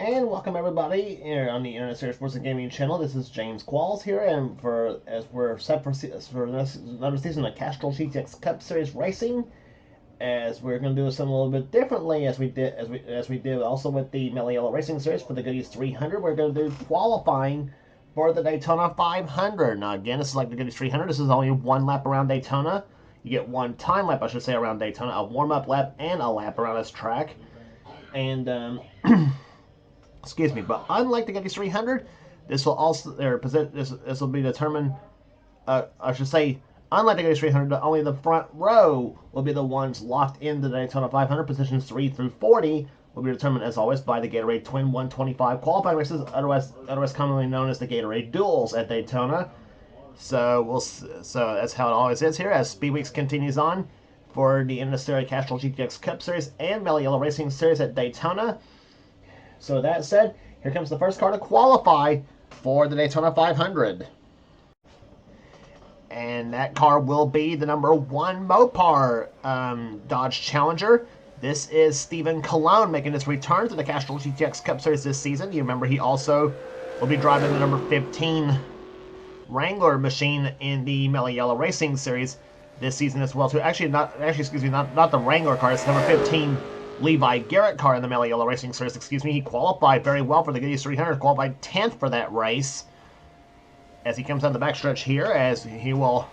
And welcome everybody here on the NNSCRA Sports and Gaming channel. This is James Qualls here, and as we're set for another season of Castrol GTX Cup Series racing, as we're going to do something a little bit differently as we did also with the Mellow Yellow Racing Series for the Goodies 300. We're going to do qualifying for the Daytona 500. Now again, this is like the Goodies 300. This is only one lap around Daytona. You get one time lap, I should say, around Daytona, a warm-up lap and a lap around this track. And excuse me, but unlike the Goodies 300, this will also this will be determined. I should say, unlike the Goodies 300, only the front row will be the ones locked into the Daytona 500. Positions 3 through 40 will be determined, as always, by the Gatorade Twin 125 qualifying races, otherwise commonly known as the Gatorade Duels at Daytona. So that's how it always is here as Speed Weeks continues on for the NNSCRA Castrol GTX Cup Series and Mellow Yellow Racing Series at Daytona. So that said, here comes the first car to qualify for the Daytona 500. And that car will be the number 1 Mopar Dodge Challenger. This is Stephen Colon making his return to the Castrol GTX Cup Series this season. You remember he also will be driving the number 15 Wrangler machine in the Mellow Yellow Racing Series this season as well too. Not the Wrangler car, it's number 15 Levi Garrett car in the Mellow Yellow Racing Series, He qualified very well for the Goodies 300, qualified 10th for that race. As he comes down the backstretch here, as he will,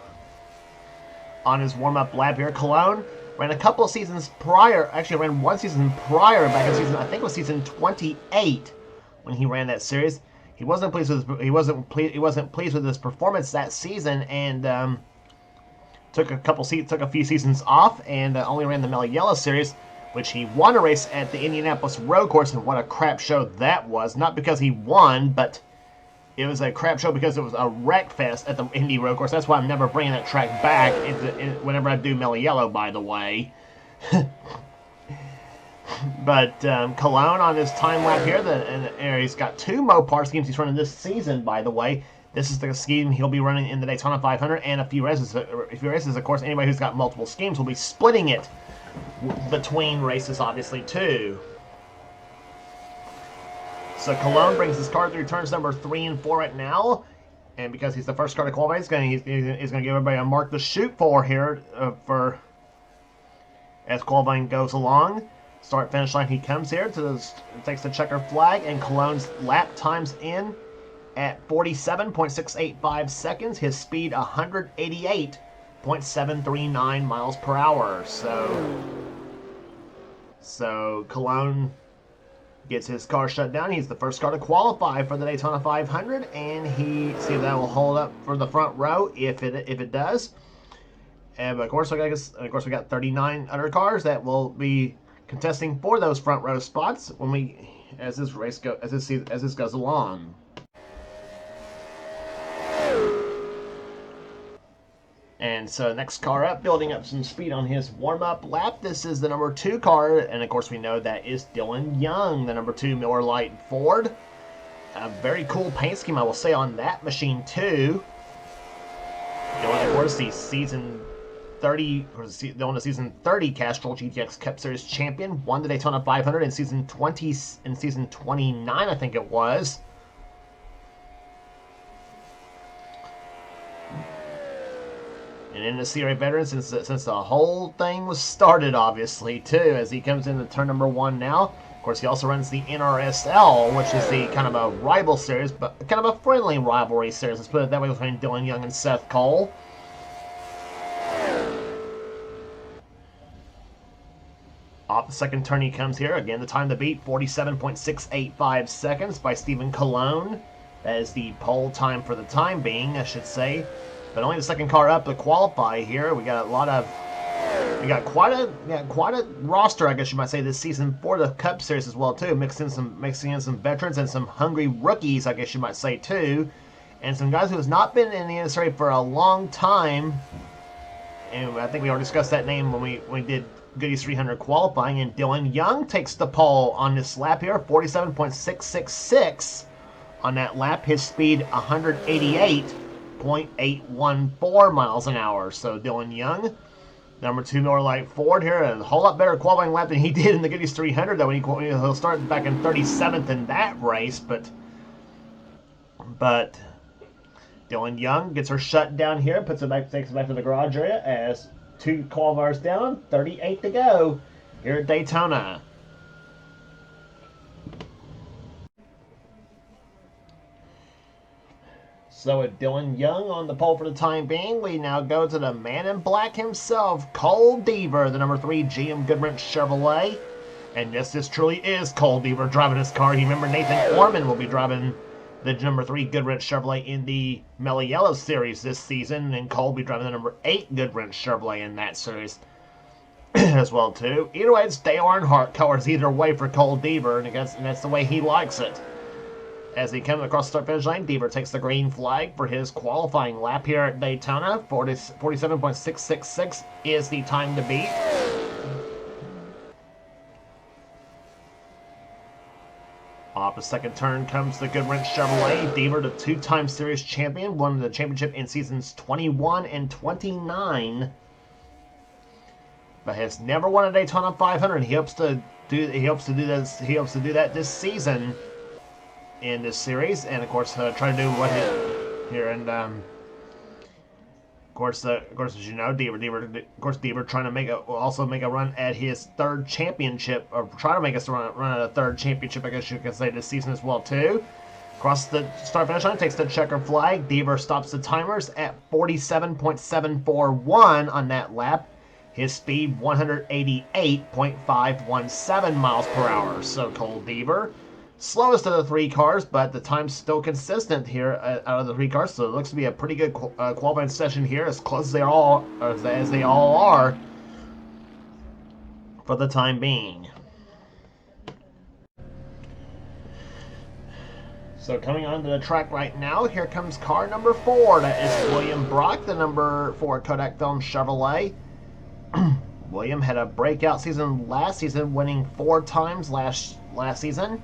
on his warm-up lap here, Cologne ran a couple of seasons prior, actually ran one season prior, back in season, I think it was season 28, when he ran that series. He wasn't pleased with his performance that season, and took a few seasons off, and only ran the Mellow Yellow Series, which he won a race at the Indianapolis Road Course, and what a crap show that was. Not because he won, but it was a crap show because it was a wreck fest at the Indy Road Course. That's why I'm never bringing that track back whenever I do Mellow Yellow, by the way. But Cologne on his time lap here, and he's got 2 Mopar schemes he's running this season, by the way. This is the scheme he'll be running in the Daytona 500 and a few races. Of course, anybody who's got multiple schemes will be splitting it between races, obviously, too. So Cologne brings his car through turns number 3 and 4 right now, and because he's the first car to qualify, he's going to give everybody a mark to shoot for here for as qualifying goes along. Start finish line, he comes here takes the checker flag, and Cologne's lap times in at 47.685 seconds. His speed 188.739 miles per hour. So Cologne gets his car shut down. He's the first car to qualify for the Daytona 500, and see if that will hold up for the front row if it does. And of course, we got 39 other cars that will be contesting for those front row spots as this goes along. And so next car up, building up some speed on his warm-up lap. This is the number 2 car, and of course we know that is Dylan Young, the number 2 Miller Lite Ford. A very cool paint scheme, I will say, on that machine too. Dylan, of course, the season 30 Castrol GTX Cup Series champion, won the Daytona 500 in season 29, I think it was. And NNSCRA veteran since the whole thing was started, obviously, too, as he comes into turn number 1 now. Of course, he also runs the NRSL, which is the kind of a rival series, but kind of a friendly rivalry series, let's put it that way, between Dylan Young and Seth Cole. Off the second turn he comes here. Again, the time to beat, 47.685 seconds by Stephen Colon. That is the pole time for the time being, I should say. But only the second car up to qualify here. We got quite a roster, I guess you might say, this season for the Cup Series as well too. Mixing in some veterans and some hungry rookies, I guess you might say too, and some guys who has not been in the industry for a long time. And I think we already discussed that name when we did Goodies 300 qualifying. And Dylan Young takes the pole on this lap here, 47.666 on that lap. His speed 188.814 miles an hour. So Dylan Young Number 2, Norlight Ford here, and a whole lot better qualifying lap than he did in the Goodies 300, though. He'll start back in 37th in that race, but Dylan Young gets her shut down here, takes it back to the garage area as 2 qualifiers down, 38 to go here at Daytona. So with Dylan Young on the pole for the time being, we now go to the man in black himself, Cole Deaver, the number 3 GM Goodwrench Chevrolet. And yes, this truly is Cole Deaver driving his car. You remember Nathan Orman will be driving the number 3 Goodwrench Chevrolet in the Mellow Yellow series this season, and Cole will be driving the number 8 Goodwrench Chevrolet in that series as well too. Either way, it's Dale Earnhardt colors either way for Cole Deaver, and that's the way he likes it. As he comes across the start-finish line, Deaver takes the green flag for his qualifying lap here at Daytona. 47.666 is the time to beat. Off the second turn comes the Goodwrench Chevrolet. Deaver, the 2-time series champion, won the championship in seasons 21 and 29, but has never won a Daytona 500. He hopes to do that this season in this series, and of course try to do what here and of course as you know, Deaver trying to also make a run at his 3rd championship, or try to make us run at a 3rd championship, I guess you can say, this season as well too. Across the start finish line, takes the checker flag. Deaver stops the timers at 47.741 on that lap. His speed 188.517 miles per hour. So Cole Deaver, slowest of the 3 cars, but the time's still consistent here out of the 3 cars, so it looks to be a pretty good qualifying session here, as close as they all are for the time being. So coming onto the track right now, here comes car number 4. That is William Brock, the number 4 Kodak Film Chevrolet. William had a breakout season last season, winning 4 times last season,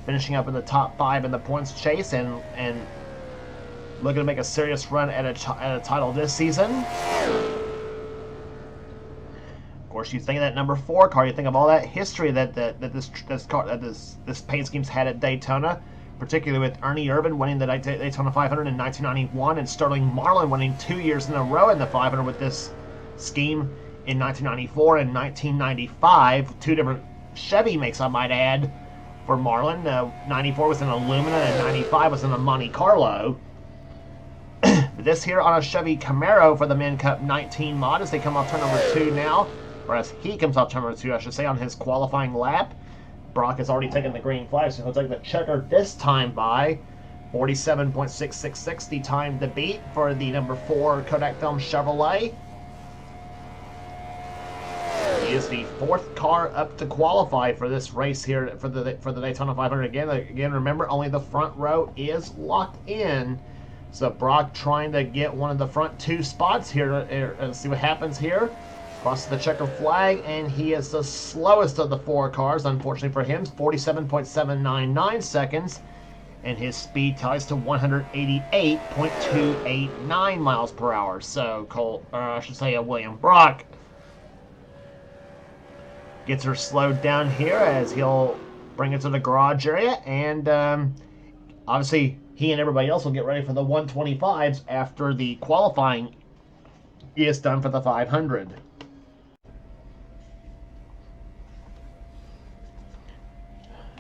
finishing up in the top 5 in the points chase, and looking to make a serious run at a title this season. Of course, you think of that number 4 car, you think of all that history that this paint scheme's had at Daytona, particularly with Ernie Irvan winning the Daytona 500 in 1991, and Sterling Marlin winning 2 years in a row in the 500 with this scheme in 1994 and 1995. 2 different Chevy makes, I might add, for Marlin. 94 was an Illumina, and 95 was in a Monte Carlo. This here on a Chevy Camaro for the Men Cup 19 mod, as they come off turn number 2 now, or as he comes off turn number 2, I should say, on his qualifying lap. Brock has already taken the green flag, so he'll take the checker this time by 47.666, the time to beat for the number 4 Kodak Film Chevrolet. He is the 4th car up to qualify for this race here for the Daytona 500. Again, remember, only the front row is locked in. So Brock trying to get one of the front 2 spots here and see what happens here. Crosses the checker flag, and he is the slowest of the 4 cars, unfortunately for him, 47.799 seconds, and his speed ties to 188.289 miles per hour. So William Brock gets her slowed down here as he'll bring it to the garage area, and obviously he and everybody else will get ready for the 125s after the qualifying is done for the 500.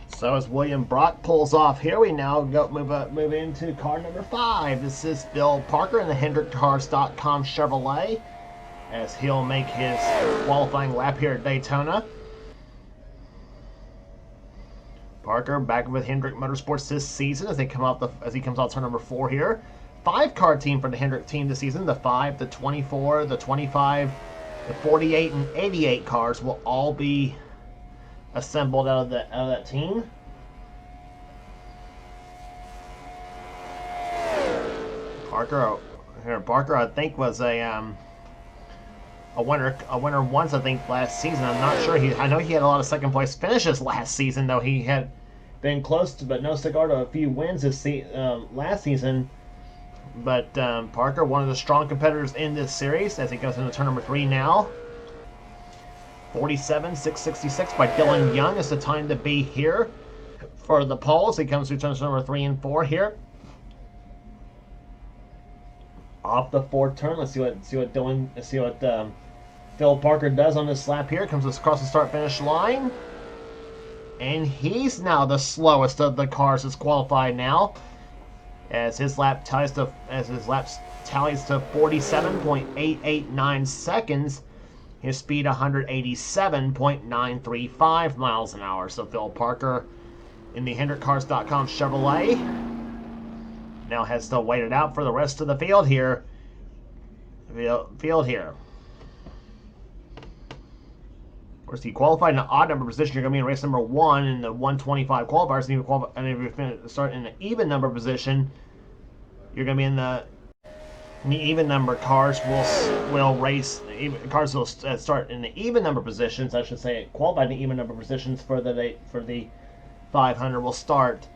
So as William Brock pulls off here, we now move into car number 5. This is Bill Parker in the HendrickCars.com Chevrolet, as he'll make his qualifying lap here at Daytona. Parker back with Hendrick Motorsports this season as he comes off turn number 4 here. 5-car team for the Hendrick team this season. The 5, the 24, the 25, the 48, and 88 cars will all be assembled out of that team. Parker, I think, was a winner once, I think, last season. I'm not sure. I know he had a lot of second place finishes last season, though he had been close to, but no cigar to a few wins last season. But Parker, one of the strong competitors in this series, as he goes into turn number 3 now. 47.666 by Dylan Young is the time to be here for the poles. He comes through turns number 3 and 4 here. Off the fourth turn, let's see what Phil Parker does on this lap here. Comes across the start-finish line, and he's now the slowest of the cars that's qualified now, as his lap tallies to 47.889 seconds. His speed 187.935 miles an hour. So Phil Parker in the HendrickCars.com Chevrolet now has to wait it out for the rest of the field here. Of course, he qualified in an odd number position. You're going to be in race number 1 in the 125 qualifiers. And if you start in an even number position, you're going to be in the even number cars will race. Cars will start in the even number positions. I should say, qualified in the even number positions for the 500 will start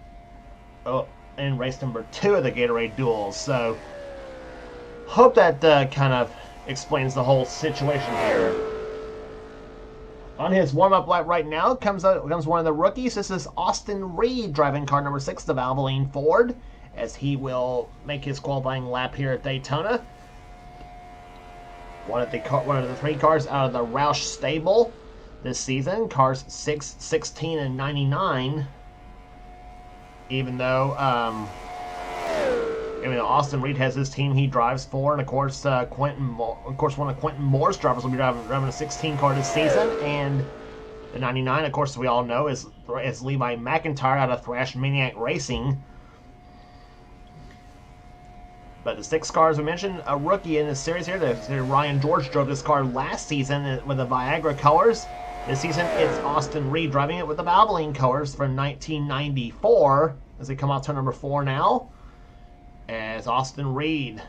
in race number 2 of the Gatorade Duels. So, hope that kind of explains the whole situation here. On his warm-up lap right now comes one of the rookies. This is Austin Reed driving car number 6, the Valvoline Ford, as he will make his qualifying lap here at Daytona. One of the 3 cars out of the Roush stable this season, cars 6, 16, and 99. Even though Austin Reed has his team he drives for, and of course one of Quentin Moore's drivers will be driving a 16 car this season, and the 99, of course, we all know is Levi McIntyre out of Thrash Maniac Racing. But the 6 cars we mentioned, a rookie in this series here, Ryan George drove this car last season with the Viagra colors. This season, it's Austin Reed driving it with the Valvoline colors from 1994, as they come out turn number 4 now. As Austin Reed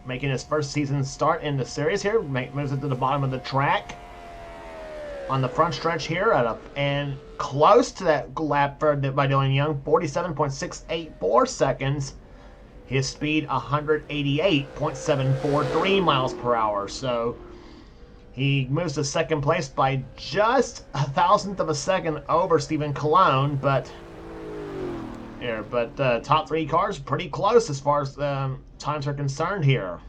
making his first season start in the series here, moves it to the bottom of the track on the front stretch here, and close to that lap by Dylan Young, 47.684 seconds. His speed 188.743 miles per hour. So he moves to second place by just a thousandth of a second over Stephen Colon, but the top 3 cars pretty close as far as times are concerned here.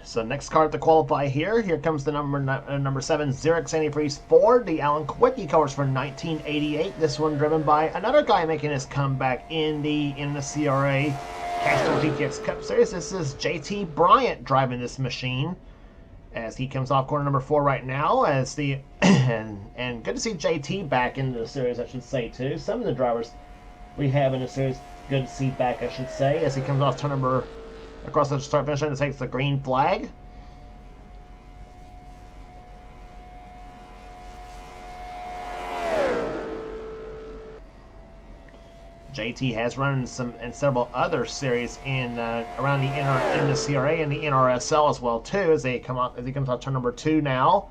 So next car to qualify here. Here comes the number 7 Zurich Antifreeze Ford, the Alan Quickie cars for 1988. This one driven by another guy making his comeback in the NNSCRA Castrol GTX Cup Series. This is JT Bryant driving this machine, as he comes off corner number 4 right now. As the and good to see JT back in the series, I should say, too. Some of the drivers we have in the series, good to see back, I should say, as he comes off turn number across the start finish line and takes the green flag. JT has run in several other series in around the NNSCRA and the NRSL as well too, as he comes out turn number 2 now.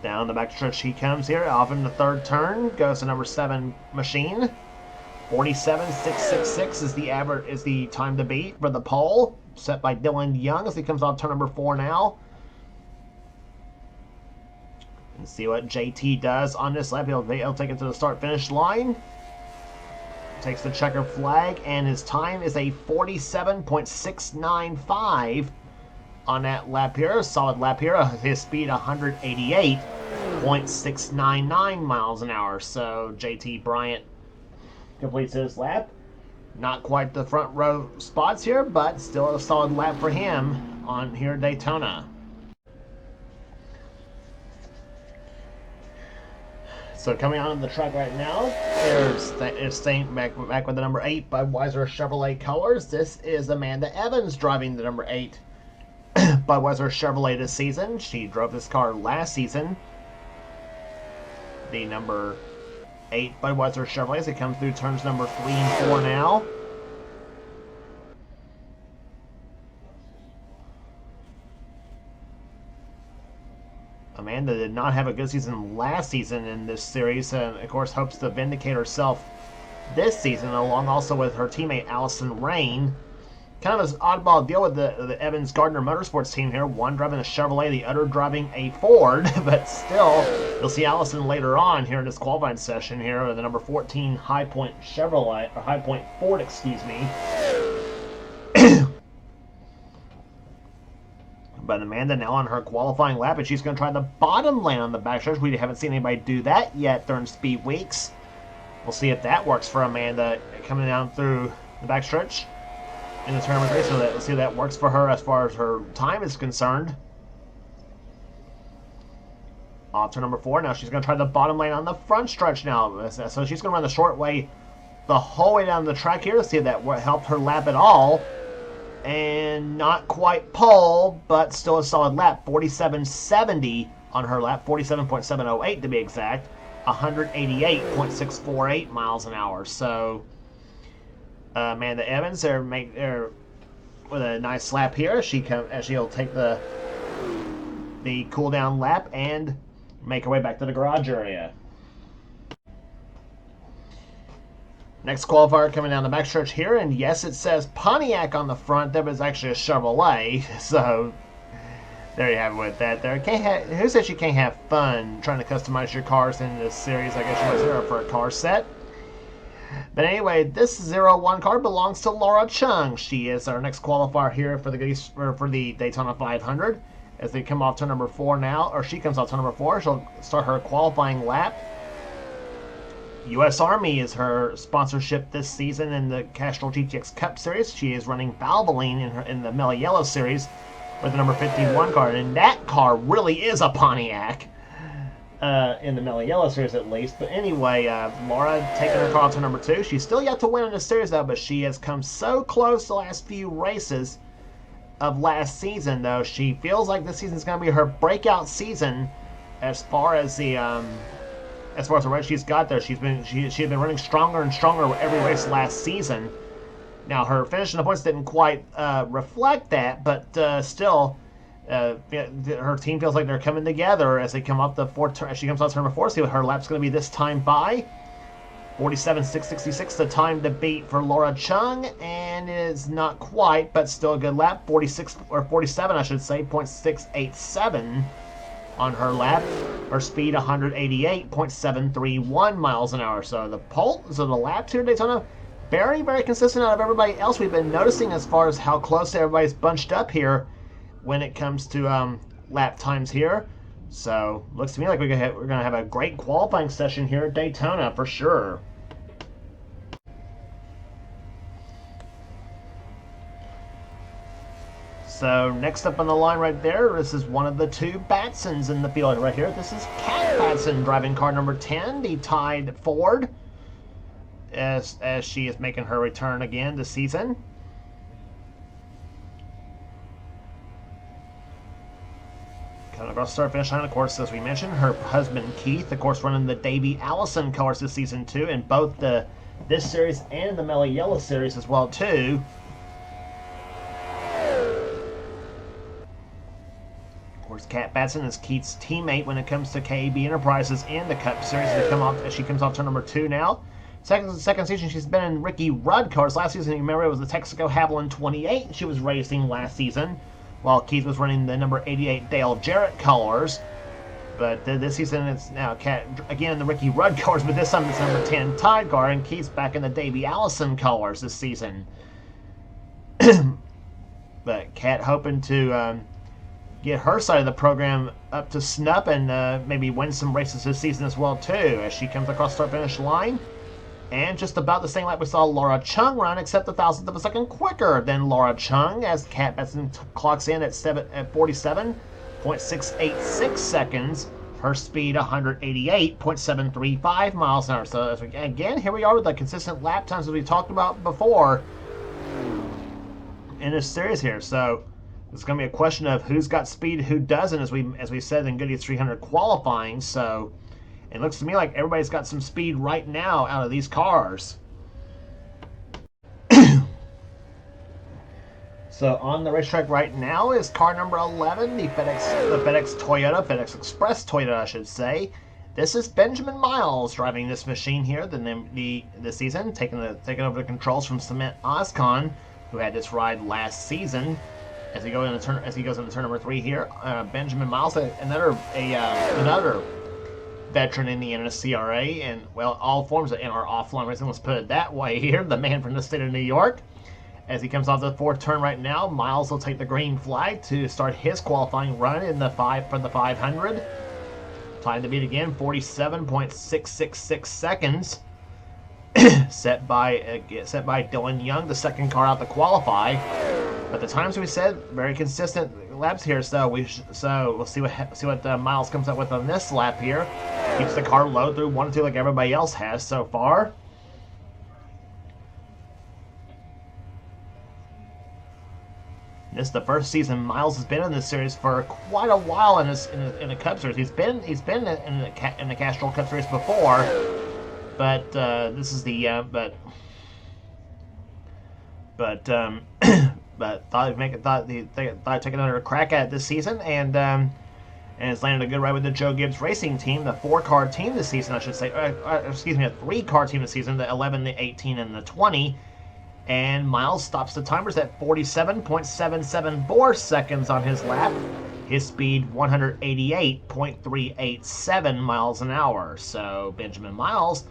Down the back stretch he comes here, off in the third turn, goes to number 7 machine. 47.666 is the time to beat for the pole, set by Dylan Young as he comes off turn number 4 now. And see what JT does on this lap. He'll take it to the start-finish line. Takes the checker flag, and his time is a 47.695 on that lap here. A solid lap here. His speed 188.699 miles an hour. So JT Bryant completes his lap. Not quite the front row spots here, but still a solid lap for him on here at Daytona. So coming on the track right now, it's staying back with the number 8 Budweiser Chevrolet colors. This is Amanda Evans driving the number 8 Budweiser Chevrolet this season. She drove this car last season. The number 8 Budweiser Chevrolet as it comes through turns number 3 and 4 now. Amanda did not have a good season last season in this series, and of course hopes to vindicate herself this season, along also with her teammate Allison Rain. Kind of an oddball deal with the Evans Gardner Motorsports team here. One driving a Chevrolet, the other driving a Ford, but still, you'll see Allison later on here in this qualifying session here with the number 14 High Point Chevrolet, or High Point Ford, excuse me. But Amanda now on her qualifying lap, and she's going to try the bottom lane on the backstretch. We haven't seen anybody do that yet during speed weeks. We'll see if that works for Amanda coming down through the backstretch in the tournament race. So let's see if that works for her as far as her time is concerned. Off turn number 4. Now she's going to try the bottom lane on the front stretch now. So she's going to run the short way the whole way down the track here to see if that helped her lap at all. And not quite pole, but still a solid lap. 47.70 on her lap. 47.708 to be exact. 188.648 miles an hour. So Amanda Evans there with a nice lap here as she'll take the cool down lap and make her way back to the garage area. Next qualifier coming down the backstretch here, and yes, it says Pontiac on the front. That was actually a Chevrolet, so there you have it with that. There, who says you can't have fun trying to customize your cars in this series? I guess you was there for a car set. But anyway, this 01 car belongs to Laura Chung. She is our next qualifier here for the Daytona 500. As they come off turn number 4 now, or she comes off turn number 4, she'll start her qualifying lap. U.S. Army is her sponsorship this season in the Castrol GTX Cup Series. She is running Valvoline in the Mellow Yellow Series with the number 51 car. And that car really is a Pontiac in the Mellow Yellow Series at least. But anyway, Laura taking her car to number 2. She's still yet to win in the series though, but she has come so close the last few races of last season though. She feels like this season is going to be her breakout season as far as the race she's got there. She had been running stronger and stronger every race last season. Now her finish in the points didn't quite reflect that, but still, her team feels like they're coming together as they come up as she comes out to turn number 4. See what her lap's going to be this time by. 47.666 the time to beat for Laura Chung, and it is not quite, but still a good lap. 47 I should say, .687 on her lap. Her speed 188.731 miles an hour. So the laps here at Daytona, very, very consistent out of everybody else we've been noticing as far as how close everybody's bunched up here when it comes to lap times here. So looks to me like we're gonna have a great qualifying session here at Daytona for sure. So next up on the line right there, this is one of the 2 Batsons in the field right here. This is Kat Batson driving car number 10, the tied Ford, as she is making her return again this season. Coming across the start finish line, of course, as we mentioned, her husband Keith, of course, running the Davey Allison colors this season too, in both this series and the Mellow Yellow Series as well too. Of course, Kat Batson is Keith's teammate when it comes to KAB Enterprises in the Cup Series. She comes off to number 2 now. Second season, she's been in Ricky Rudd cars. Last season, you remember, it was the Texaco Haviland 28 she was racing last season, while Keith was running the number 88 Dale Jarrett colors. But this season, it's now Kat again in the Ricky Rudd colors, but this time it's number 10 Tide car, and Keith's back in the Davey Allison colors this season. But Kat hoping to get her side of the program up to snuff and maybe win some races this season as well too, as she comes across the start-finish line. And just about the same lap we saw Laura Chung run, except a thousandth of a second quicker than Laura Chung, as Kat Batson clocks in at 47.686 seconds. Her speed 188.735 miles an hour. So again, here we are with the consistent lap times as we talked about before in this series here. So it's going to be a question of who's got speed, who doesn't, as we said in Goodyear's 300 qualifying. So it looks to me like everybody's got some speed right now out of these cars. So on the racetrack right now is car number 11, the FedEx Express Toyota, I should say. This is Benjamin Miles driving this machine here the season, taking over the controls from Cement Oscon, who had this ride last season. As he goes into turn number 3 here, Benjamin Miles, another veteran in the NNSCRA, and well, all forms of NR offline racing. Let's put it that way here. The man from the state of New York. As he comes off the 4th turn right now, Miles will take the green flag to start his qualifying run in the 500. Time to beat again, 47.666 seconds. set by Dylan Young, the second car out to qualify. But the times we said, very consistent laps here. So we'll see what Miles comes up with on this lap here. Keeps the car low through 1 and 2 like everybody else has so far. This is the first season Miles has been in this series for quite a while in the Cup Series. He's been in the Castrol Cup Series before, but this is the but thought I'd take another crack at it this season, and has landed a good ride with the Joe Gibbs Racing team, the 4-car team this season, I should say. Excuse me, a 3-car team this season, the 11, the 18, and the 20. And Miles stops the timers at 47.774 seconds on his lap. His speed 188.387 miles an hour. So Benjamin Miles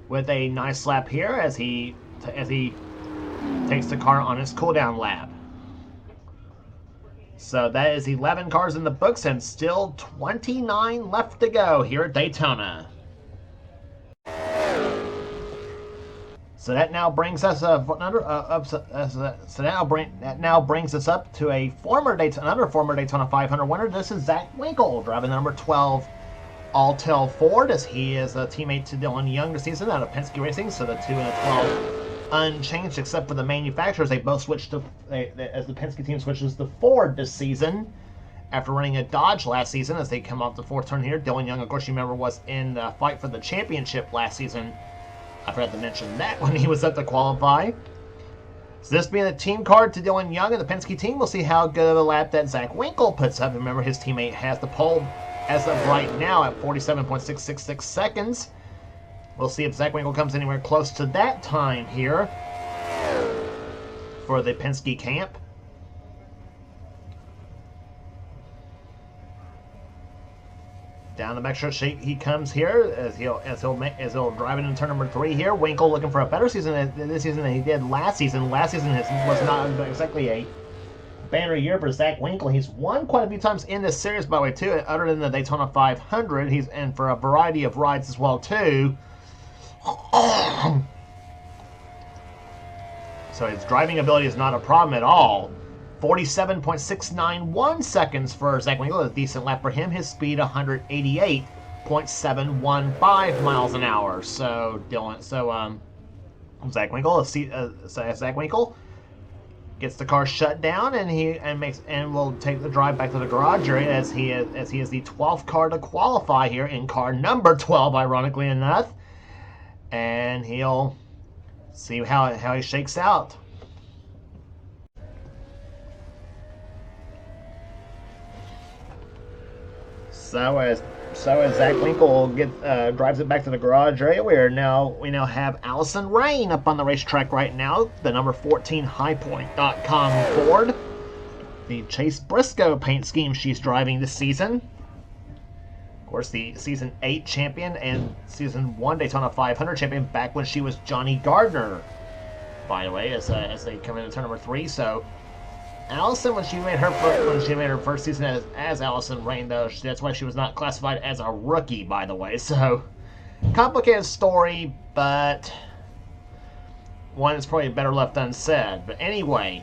with a nice lap here as he takes the car on his cooldown lap. So that is 11 cars in the books and still 29 left to go here at Daytona. So that now brings us up to another former Daytona 500 winner. This is Zach Winkle driving the number 12 Alltel Ford, as he is a teammate to Dylan Young this season out of Penske Racing. So the 2 and the 12 unchanged except for the manufacturers. They both switched to as the Penske team switches to Ford this season after running a Dodge last season. As they come off the 4th turn here, Dylan Young, of course, you remember, was in the fight for the championship last season. I forgot to mention that when he was up to qualify. So this being a team card to Dylan Young and the Penske team, we'll see how good of a lap that Zach Winkle puts up. Remember, his teammate has the pole as of right now at 47.666 seconds. We'll see if Zach Winkle comes anywhere close to that time here for the Penske camp. Down the backstretch he comes here as he'll drive it in turn number 3 here. Winkle looking for a better season this season than he did last season. Last season was not exactly a banner year for Zach Winkle. He's won quite a few times in this series, by the way, too. Other than the Daytona 500, he's in for a variety of rides as well, too. So his driving ability is not a problem at all. 47.691 seconds for Zach Winkle, a decent lap for him. His speed 188.715 miles an hour. So Zach Winkle gets the car shut down and will take the drive back to the garage area as he is the 12th car to qualify here in car number 12, ironically enough, and he'll see how he shakes out. So as Zach Winkle drives it back to the garage area, we now have Allison Rain up on the racetrack right now, the number 14 HighPoint.com Ford, the Chase Briscoe paint scheme she's driving this season. Of course, the season 8 champion and season 1 Daytona 500 champion back when she was Johnny Gardner, by the way, as they come into turn number 3. So Allison, when she made her first season as Allison Rain, though, that's why she was not classified as a rookie, by the way. So, complicated story, but one is probably better left unsaid. But anyway,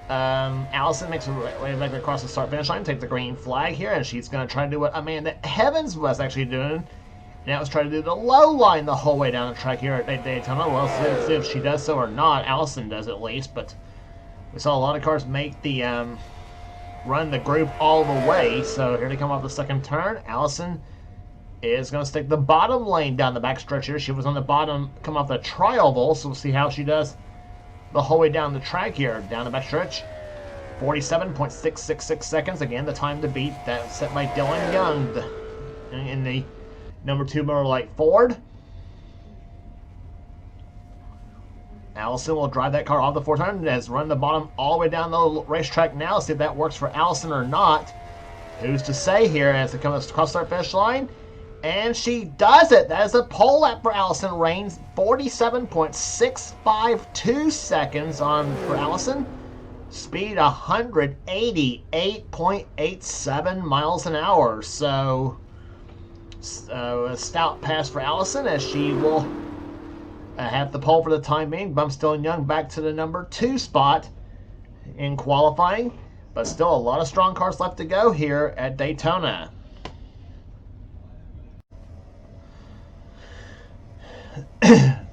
Allison makes her way back across the start-finish line, takes the green flag here, and she's going to try to do what Amanda Evans was actually doing. And that was trying to do the low line the whole way down the track here at Daytona. Well, let's see if she does so or not. Allison does at least, but we saw a lot of cars make the run the group all the way. So here they come off the second turn. Allison is going to stick the bottom lane down the back stretch here. She was on the bottom, come off the tri-oval, so we'll see how she does the whole way down the track here, down the back stretch. 47.666 seconds. Again, the time to beat that set by Dylan Young in the number 2 Miller Lite Ford. Allison will drive that car off the 400 and has run the bottom all the way down the racetrack now. See if that works for Allison or not. Who's to say here as it comes across the finish line? And she does it. That is a pole lap for Allison Rains. 47.652 seconds on for Allison. Speed 188.87 miles an hour. So a stout pass for Allison as she will have the pole for the time being. Bumstill and Young back to the number 2 spot in qualifying. But still a lot of strong cars left to go here at Daytona.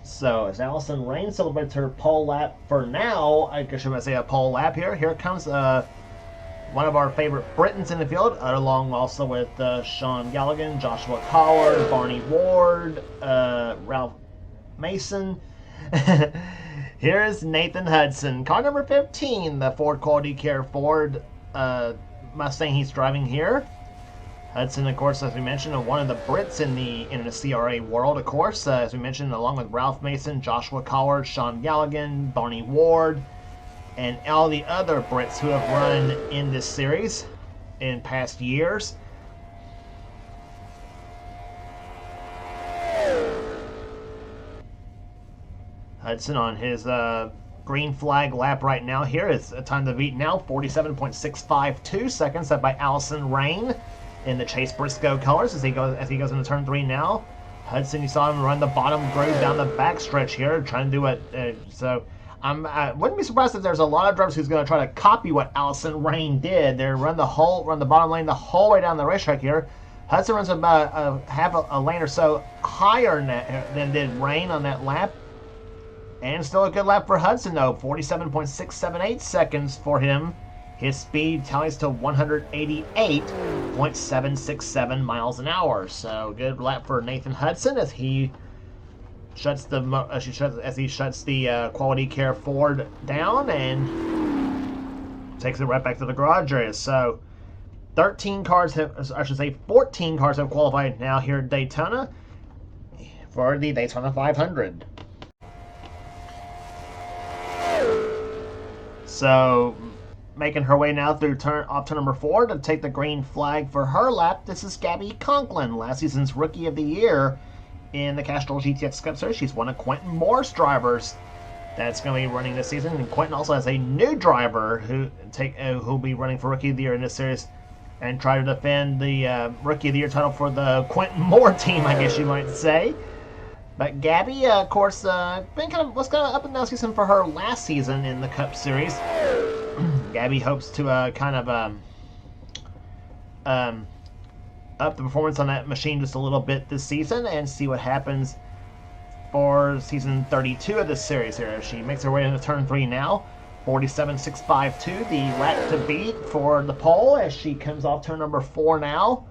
So as Allison Rain celebrates her pole lap for now, I guess I should say a pole lap here. Here comes one of our favorite Britons in the field, along also with Sean Galligan, Joshua Collard, Barney Ward, Ralph Mason. Here is Nathan Hudson, car number 15, the Ford Quality Care Ford Mustang he's driving here. Hudson, of course, as we mentioned, one of the Brits in the NNSCRA world, of course, as we mentioned, along with Ralph Mason, Joshua Collard, Sean Galligan, Barney Ward, and all the other Brits who have run in this series in past years. Hudson on his green flag lap right now here is a time to beat now, 47.652 seconds, set by Allison Rain in the Chase Briscoe colors as he goes into turn 3 now. Hudson, you saw him run the bottom groove down the backstretch here, trying to do it. So I wouldn't be surprised if there's a lot of drivers who's going to try to copy what Allison Rain did. They run the bottom lane the whole way down the racetrack here. Hudson runs about half a lane or so higher than did Rain on that lap. And still a good lap for Hudson, though. 47.678 seconds for him. His speed tallies to 188.767 miles an hour. So good lap for Nathan Hudson as he shuts the Quality Care Ford down and takes it right back to the garage area. So 14 cars have qualified now here at Daytona for the Daytona 500. So, making her way now through off turn number 4 to take the green flag for her lap. This is Gabby Conklin, last season's Rookie of the Year in the Castrol GTX Cup Series. She's one of Quentin Moore's drivers that's going to be running this season. And Quentin also has a new driver who'll be running for Rookie of the Year in this series and try to defend the Rookie of the Year title for the Quentin Moore team, I guess you might say. But Gabby, of course, was kind of up and down season for her last season in the Cup Series. Gabby hopes to up the performance on that machine just a little bit this season and see what happens for season 32 of this series here. She makes her way into turn 3 now. 47.652, the lap to beat for the pole as she comes off turn number 4 now.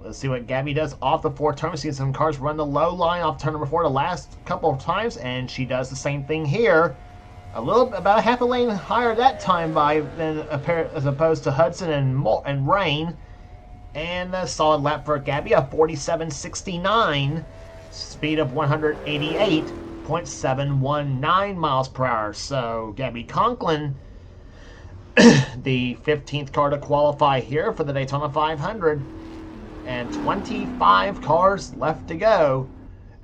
Let's see what Gabby does off the 4 turn. We've seen some cars run the low line off turn number 4 the last couple of times, and she does the same thing here. About a half a lane higher that time as opposed to Hudson and Rain. And a solid lap for Gabby, a 47.69, speed of 188.719 miles per hour. So Gabby Conklin, the 15th car to qualify here for the Daytona 500. And 25 cars left to go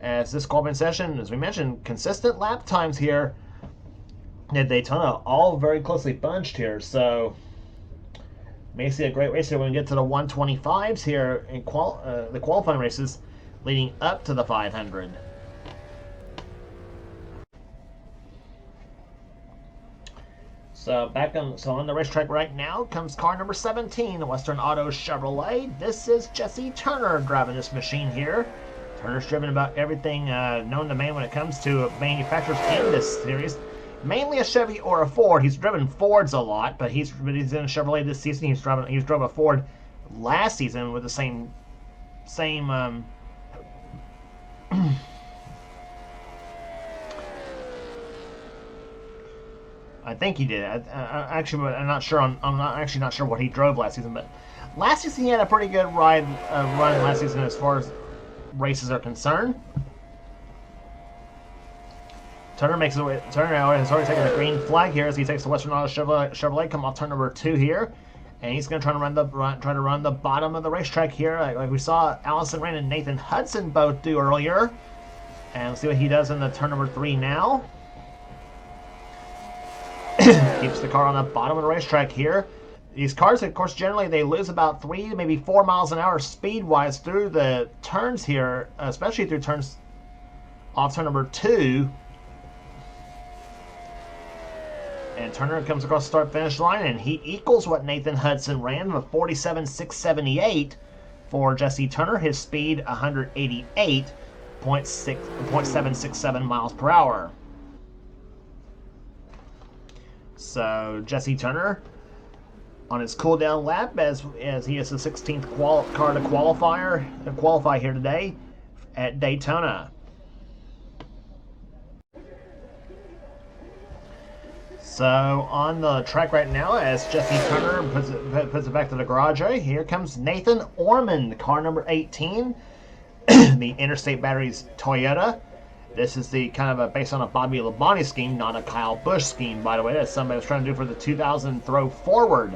as this qualifying session, as we mentioned, consistent lap times here at Daytona, all very closely bunched here. So may see a great race here when we get to the 125s here in the qualifying races leading up to the 500. So on the racetrack right now comes car number 17, the Western Auto Chevrolet. This is Jesse Turner driving this machine here. Turner's driven about everything known to man when it comes to manufacturers in this series. Mainly a Chevy or a Ford. He's driven Fords a lot, but he's in a Chevrolet this season. He drove a Ford last season with the same I think he did. I'm not sure. I'm not actually not sure what he drove last season, but last season he had a pretty good run last season as far as races are concerned. Turner makes it. Turner has already taken the green flag here as he takes the Western Auto Chevrolet. Come off turn number 2 here, and he's going to try to run the bottom of the racetrack here, like we saw Allison Rain and Nathan Hudson both do earlier. And let's see what he does in the turn number 3 now. Keeps the car on the bottom of the racetrack here. These cars, of course, generally they lose about 3, maybe 4 miles an hour speed-wise through the turns here, especially through turns off turn number 2. And Turner comes across the start-finish line, and he equals what Nathan Hudson ran with 47.678 for Jesse Turner. His speed 188.767 miles per hour. So Jesse Turner on his cool-down lap as he is the 16th car to qualify here today at Daytona. So on the track right now, as Jesse Turner puts it back to the garage, here comes Nathan Ormond, car number 18, the Interstate Batteries Toyota. This is the kind of based on a Bobby Labonte scheme, not a Kyle Busch scheme, by the way. That's somebody was trying to do for the 2000 Throw Forward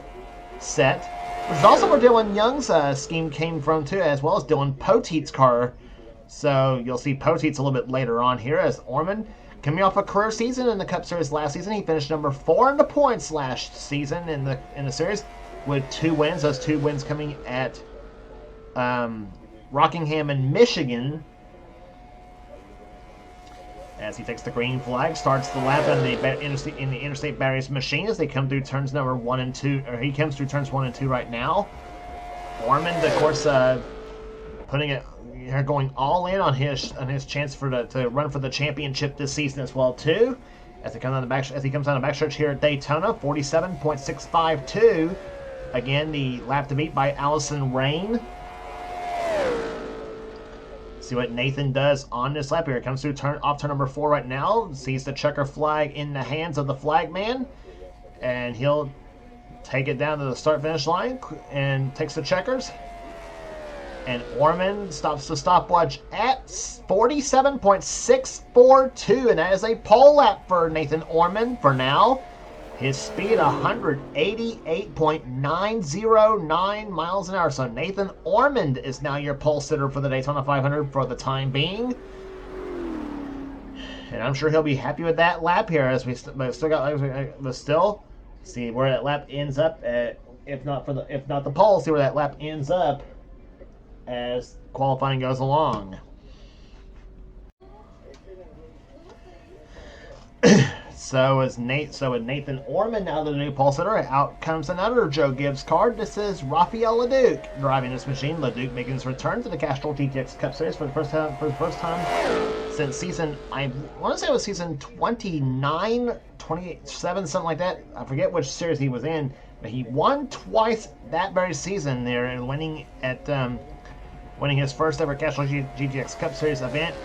set. Which is also where Dylan Young's scheme came from too, as well as Dylan Poteet's car. So you'll see Poteet's a little bit later on here as Ormond. Coming off a career season in the Cup Series last season, he finished number 4 in the points last season in the series with 2 wins. Those 2 wins coming at Rockingham and Michigan. As he takes the green flag, starts the lap in the Interstate Batteries machine as they come through turns number 1 and 2. Or he comes through turns 1 and 2 right now. Ormond, of course, going all in on his chance to run for the championship this season as well too. As he comes on the backstretch here at Daytona, 47.652. Again, the lap to beat by Allison Rain. See what Nathan does on this lap here. It comes through off turn number 4 right now. Sees the checker flag in the hands of the flagman, and he'll take it down to the start-finish line and takes the checkers. And Ormond stops the stopwatch at 47.642, and that is a pole lap for Nathan Ormond for now. His speed 188.909 miles an hour. So Nathan Ormond is now your pole sitter for the Daytona 500 for the time being. And I'm sure he'll be happy with that lap here as we still see where that lap ends up at, if not the pole, see where that lap ends up as qualifying goes along. So with Nathan Ormond now the new pole sitter, out comes another Joe Gibbs car. This is Raphael LeDuc driving this machine. LeDuc making his return to the Castrol GTX Cup Series for the first time since season, I want to say it was season 29, 27, something like that. I forget which series he was in, but he won twice that very season there, and winning his first ever Castrol GTX Cup Series event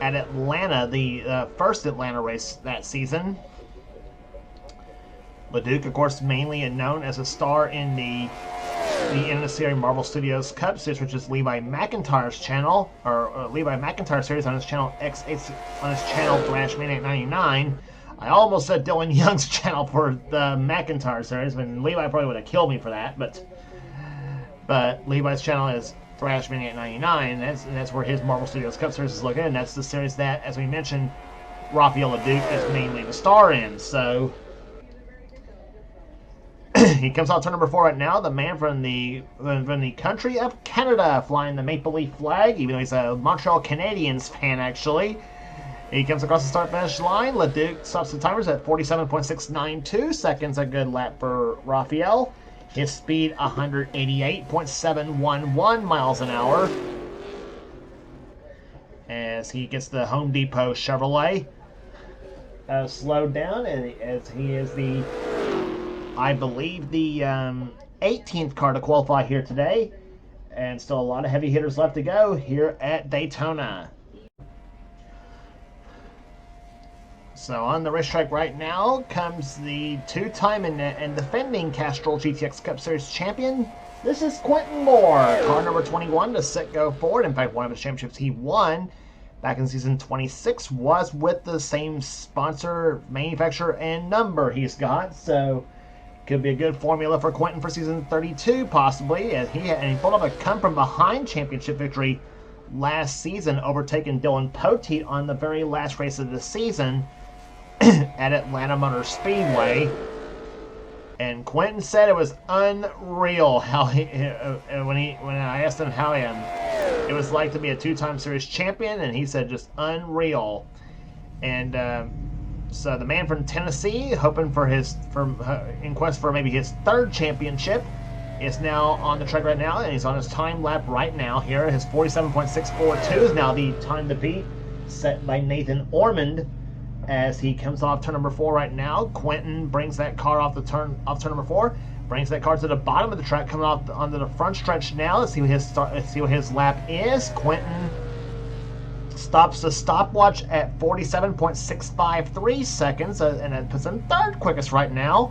at Atlanta, the first Atlanta race that season. LeDuc, of course, mainly known as a star in the NNSCRA Marvel Studios Cup Series, which is Levi McIntyre's channel, or Levi McIntyre series on his channel Thrash Man 899. I almost said Dylan Young's channel for the McIntyre series, but Levi probably would have killed me for that. But Levi's channel is Thrash Man 899, and that's where his Marvel Studios Cup Series is located, and that's the series that, as we mentioned, Raphael LeDuc is mainly the star in. So he comes out turn number 4 right now. The man from the country of Canada, flying the Maple Leaf flag, even though he's a Montreal Canadiens fan, actually. He comes across the start-finish line. LeDuc stops the timers at 47.692 seconds, a good lap for Raphael. His speed 188.711 miles an hour. As he gets the Home Depot Chevrolet slowed down, and as he is I believe the 18th car to qualify here today, and still a lot of heavy hitters left to go here at Daytona. So on the racetrack right now comes the 2-time and defending Castrol GTX Cup Series champion, This is Quentin Moore, car number 21 to set go forward. In fact, one of his championships he won back in season 26 was with the same sponsor, manufacturer, and number he's got. So could be a good formula for Quentin for season 32, possibly. And he pulled up a come from behind championship victory last season, overtaking Dylan Poteet on the very last race of the season at Atlanta Motor Speedway. And Quentin said it was unreal how when I asked him how it was like to be a two-time series champion, and he said just unreal. And so the man from Tennessee, hoping for in quest for maybe his third championship, is now on the track right now, and he's on his time lap right now here. His 47.642 is now the time to beat, set by Nathan Ormond. As he comes off turn number 4 right now, Quentin brings that car off turn number 4, brings that car to the bottom of the track, coming off onto the front stretch now. Let's see what his lap is. Quentin stops the stopwatch at 47.653 seconds, and that puts him third quickest right now.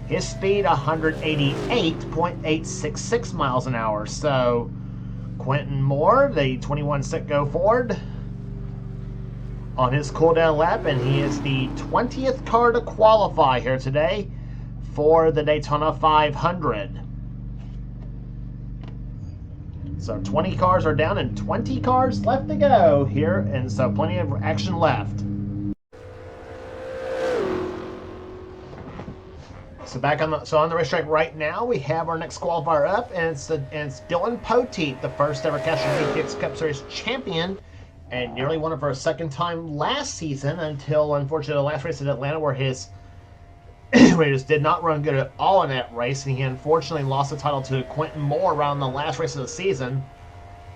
His speed 188.866 miles an hour. So Quentin Moore, the 21 set go forward on his cooldown lap, and he is the 20th car to qualify here today for the Daytona 500. So 20 cars are down and 20 cars left to go here, and so plenty of action left. So on the racetrack right now, we have our next qualifier up, and it's Dylan Poteet, the first ever Castrol GTX Cup Series champion, and nearly won it for a second time last season until, unfortunately, the last race at Atlanta where his just did not run good at all in that race, and he unfortunately lost the title to Quentin Moore around the last race of the season.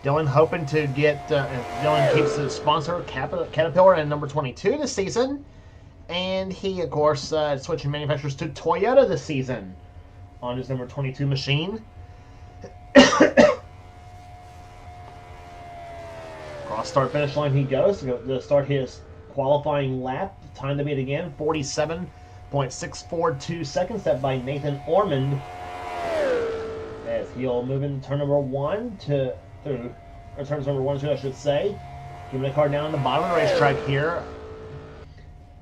Dylan hoping to get, Dylan keeps his sponsor, Caterpillar, in number 22 this season, and he, of course, switching manufacturers to Toyota this season on his number 22 machine. Cross start finish line he goes to start his qualifying lap. Time to beat again, 47.642 seconds, set by Nathan Ormond. As he'll move into turn number 1 or turns number 1 2, I should say. Keeping the car down on the bottom of the racetrack here.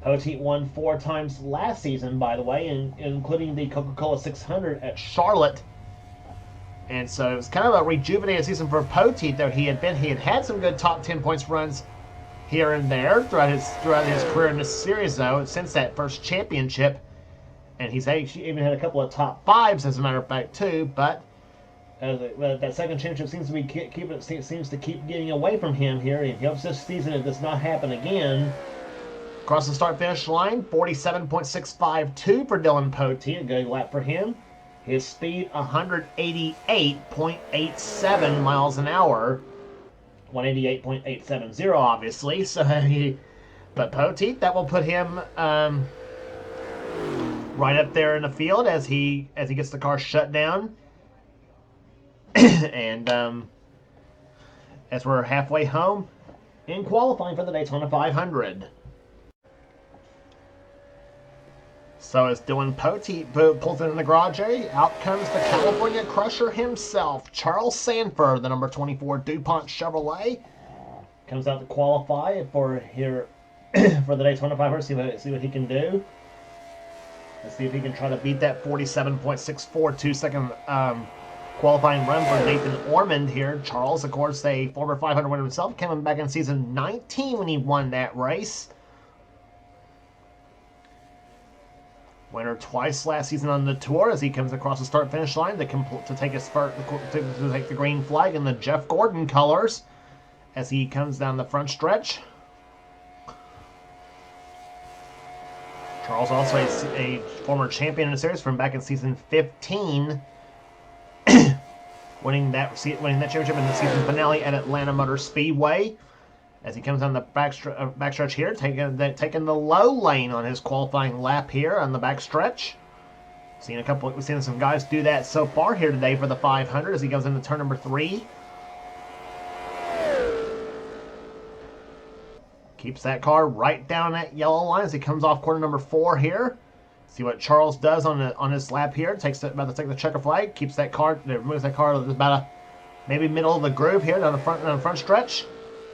Poteet won 4 times last season, by the way, including the Coca-Cola 600 at Charlotte. And so it was kind of a rejuvenated season for Poteet, though he had had some good top 10 points runs here and there throughout his career in this series, though, since that first championship. And he's actually even had a couple of top 5s, as a matter of fact, too. But that second championship seems to keep getting away from him here. He hopes this season it does not happen again. Across the start-finish line, 47.652 for Dylan Poteet, a good lap for him. His speed, 188.87 miles an hour. 188.870, obviously. But Poteet, that will put him right up there in the field as he gets the car shut down. And as we're halfway home in qualifying for the Daytona 500. So as Dylan Poteet pulls in the garage area, out comes the California Crusher himself, Charles Sanford, the number 24 DuPont Chevrolet. Comes out to qualify for the Daytona 500, see what he can do. Let's see if he can try to beat that 47.642 second qualifying run for Nathan Ormond here. Charles, of course, a former 500 winner himself, came back in season 19 when he won that race. Winner twice last season on the tour as he comes across the start-finish line to take the green flag in the Jeff Gordon colors as he comes down the front stretch. Charles also a former champion in the series from back in season 15, winning that championship in the season finale at Atlanta Motor Speedway. As he comes down the backstretch here, taking the low lane on his qualifying lap here on the backstretch. We've seen some guys do that so far here today for the 500 as he goes into turn number 3. Keeps that car right down that yellow line as he comes off corner number 4 here. See what Charles does on his lap here. About to take the checker flag. Keeps that car. Moves that car about maybe middle of the groove here down the front stretch.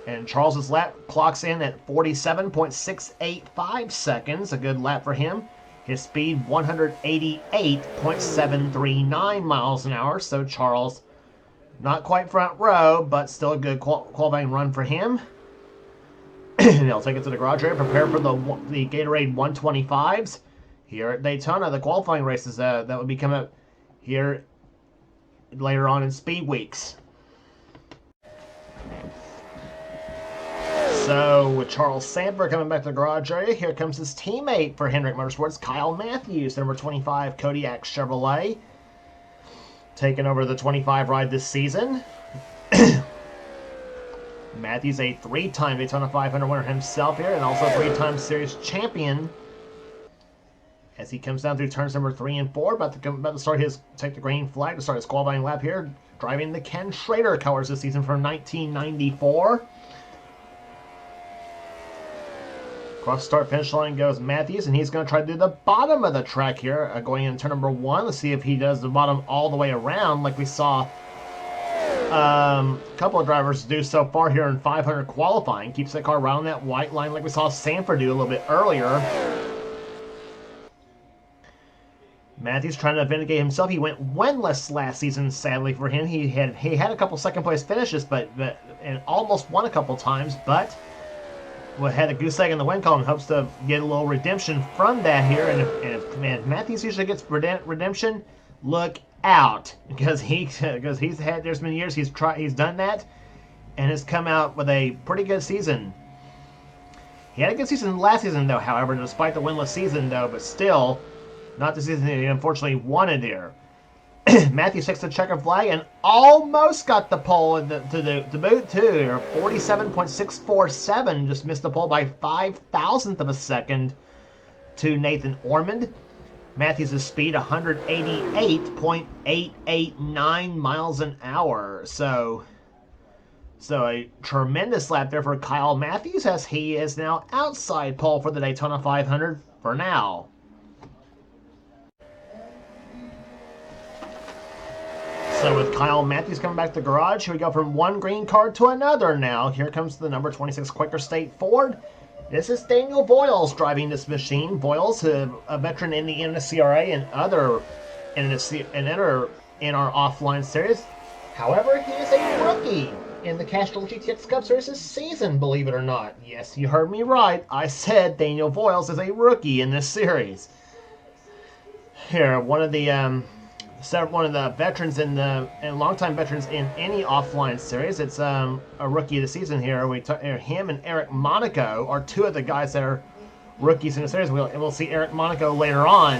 And Charles's lap clocks in at 47.685 seconds. A good lap for him. His speed 188.739 miles an hour. So Charles, not quite front row, but still a good qualifying run for him. And they'll take it to the garage area, prepare for the Gatorade 125s here at Daytona. The qualifying races that would be coming up here later on in speed weeks. So with Charles Sandberg coming back to the garage area, here comes his teammate for Hendrick Motorsports, Kyle Matthews, number 25 Kodiak Chevrolet, taking over the 25 ride this season. Matthews, a 3-time Daytona 500 winner himself here, and also a 3-time series champion. As he comes down through turns number 3 and 4, about to start take the green flag to start his qualifying lap here, driving the Ken Schrader colors this season from 1994. Across the start finish line goes Matthews, and he's going to try to do the bottom of the track here, going in turn number 1. Let's see if he does the bottom all the way around, like we saw a couple of drivers do so far here in 500 qualifying. Keeps that car around that white line, like we saw Sanford do a little bit earlier. Matthews trying to vindicate himself. He went winless last season, sadly for him. He had a couple second place finishes, and almost won a couple times, but had a goose egg in the win column. Hopes to get a little redemption from that here. And if Matthews usually gets redemption, look out, because there's been years he's done that and has come out with a pretty good season. He had a good season last season though, however, despite the winless season though, but still not the season he unfortunately wanted here. Matthews takes the checker flag and almost got the pole to boot too. 47.647, just missed the pole by 0.005 of a second to Nathan Ormond. Matthews' speed 188.889 miles an hour. So a tremendous lap there for Kyle Matthews, as he is now outside pole for the Daytona 500 for now. So with Kyle Matthews coming back to the garage, here we go from one green card to another now. Here comes the number 26 Quaker State Ford. This is Daniel Boyles driving this machine. Boyles, a veteran in the NNSCRA and other in our offline series. However, he is a rookie in the Castrol GTX Cup Series this season, believe it or not. Yes, you heard me right. I said Daniel Boyles is a rookie in this series. Here, one of the veterans and longtime veterans in any offline series. It's a rookie of the season here. Him and Eric Monaco are two of the guys that are rookies in the series. We'll see Eric Monaco later on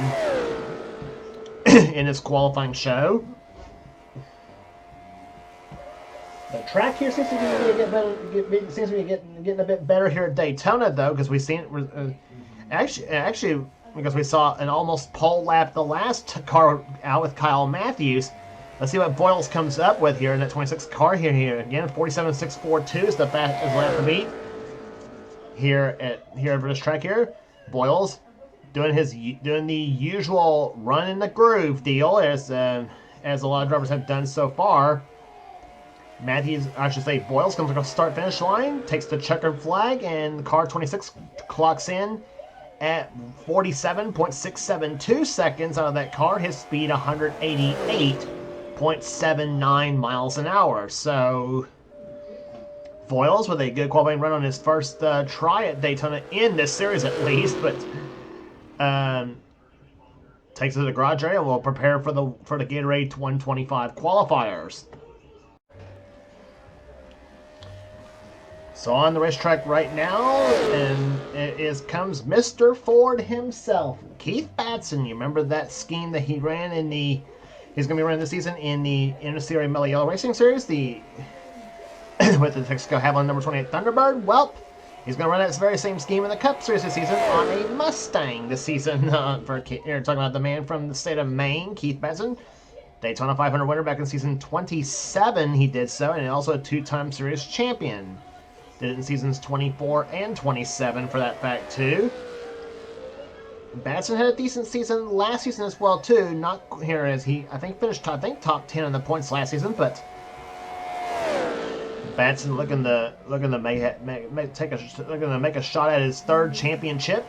in his qualifying show. The track here seems to be getting a bit better here at Daytona though, because we've seen actually. Because we saw an almost pole lap the last car out with Kyle Matthews. Let's see what Boyles comes up with here in that 26 car here. Again, 47.642 is the fastest lap to beat here over this track here. Boyles doing the usual run in the groove deal, as a lot of drivers have done so far. Boyles comes across the start finish line, takes the checkered flag, and car 26 clocks in at 47.672 seconds out of that car. His speed 188.79 miles an hour. So Boyles with a good qualifying run on his first try at Daytona in this series at least, but takes it to the garage area and will prepare for the Gatorade 125 qualifiers. So on the racetrack right now, and comes Mr. Ford himself, Keith Batson. You remember that scheme that he ran he's going to be running this season in the NNSCRA Mellow Yellow Racing Series, with the Texaco Havoline number 28 Thunderbird. Well, he's going to run that very same scheme in the Cup Series this season on a Mustang this season. We're talking about the man from the state of Maine, Keith Batson. Daytona 500 winner back in season 27, he did so, and also a 2-time series champion. Did it in seasons 24 and 27 for that fact too. Batson had a decent season last season as well too. Not here as he I think finished top 10 in the points last season, but Batson looking to make a shot at his third championship.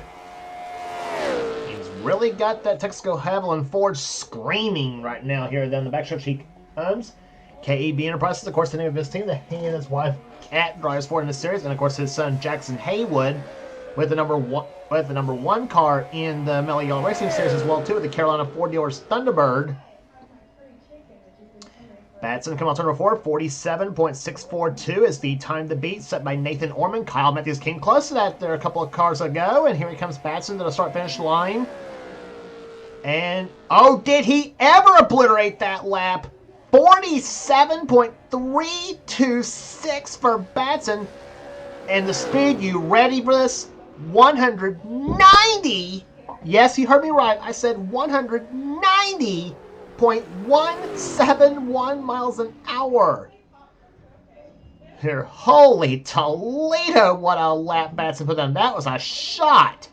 He's really got that Texaco Haviland Ford screaming right now here down the backstretch he comes. KEB Enterprises, of course, the name of his team. He and his wife Kat drives Ford in this series, and of course his son Jackson Haywood with the number one car in the Mellow Yellow Racing Series as well too, with the Carolina Ford Dealers Thunderbird. Batson come on turn number 4, 47.642 is the time to beat set by Nathan Orman. Kyle Matthews came close to that there a couple of cars ago, and here he comes Batson to the start-finish line. And, oh, did he ever obliterate that lap? 47.326 for Batson. And the speed, you ready for this? 190. Yes, you heard me right. I said 190.171 miles an hour. Here, holy Toledo, what a lap Batson put on. That was a shot.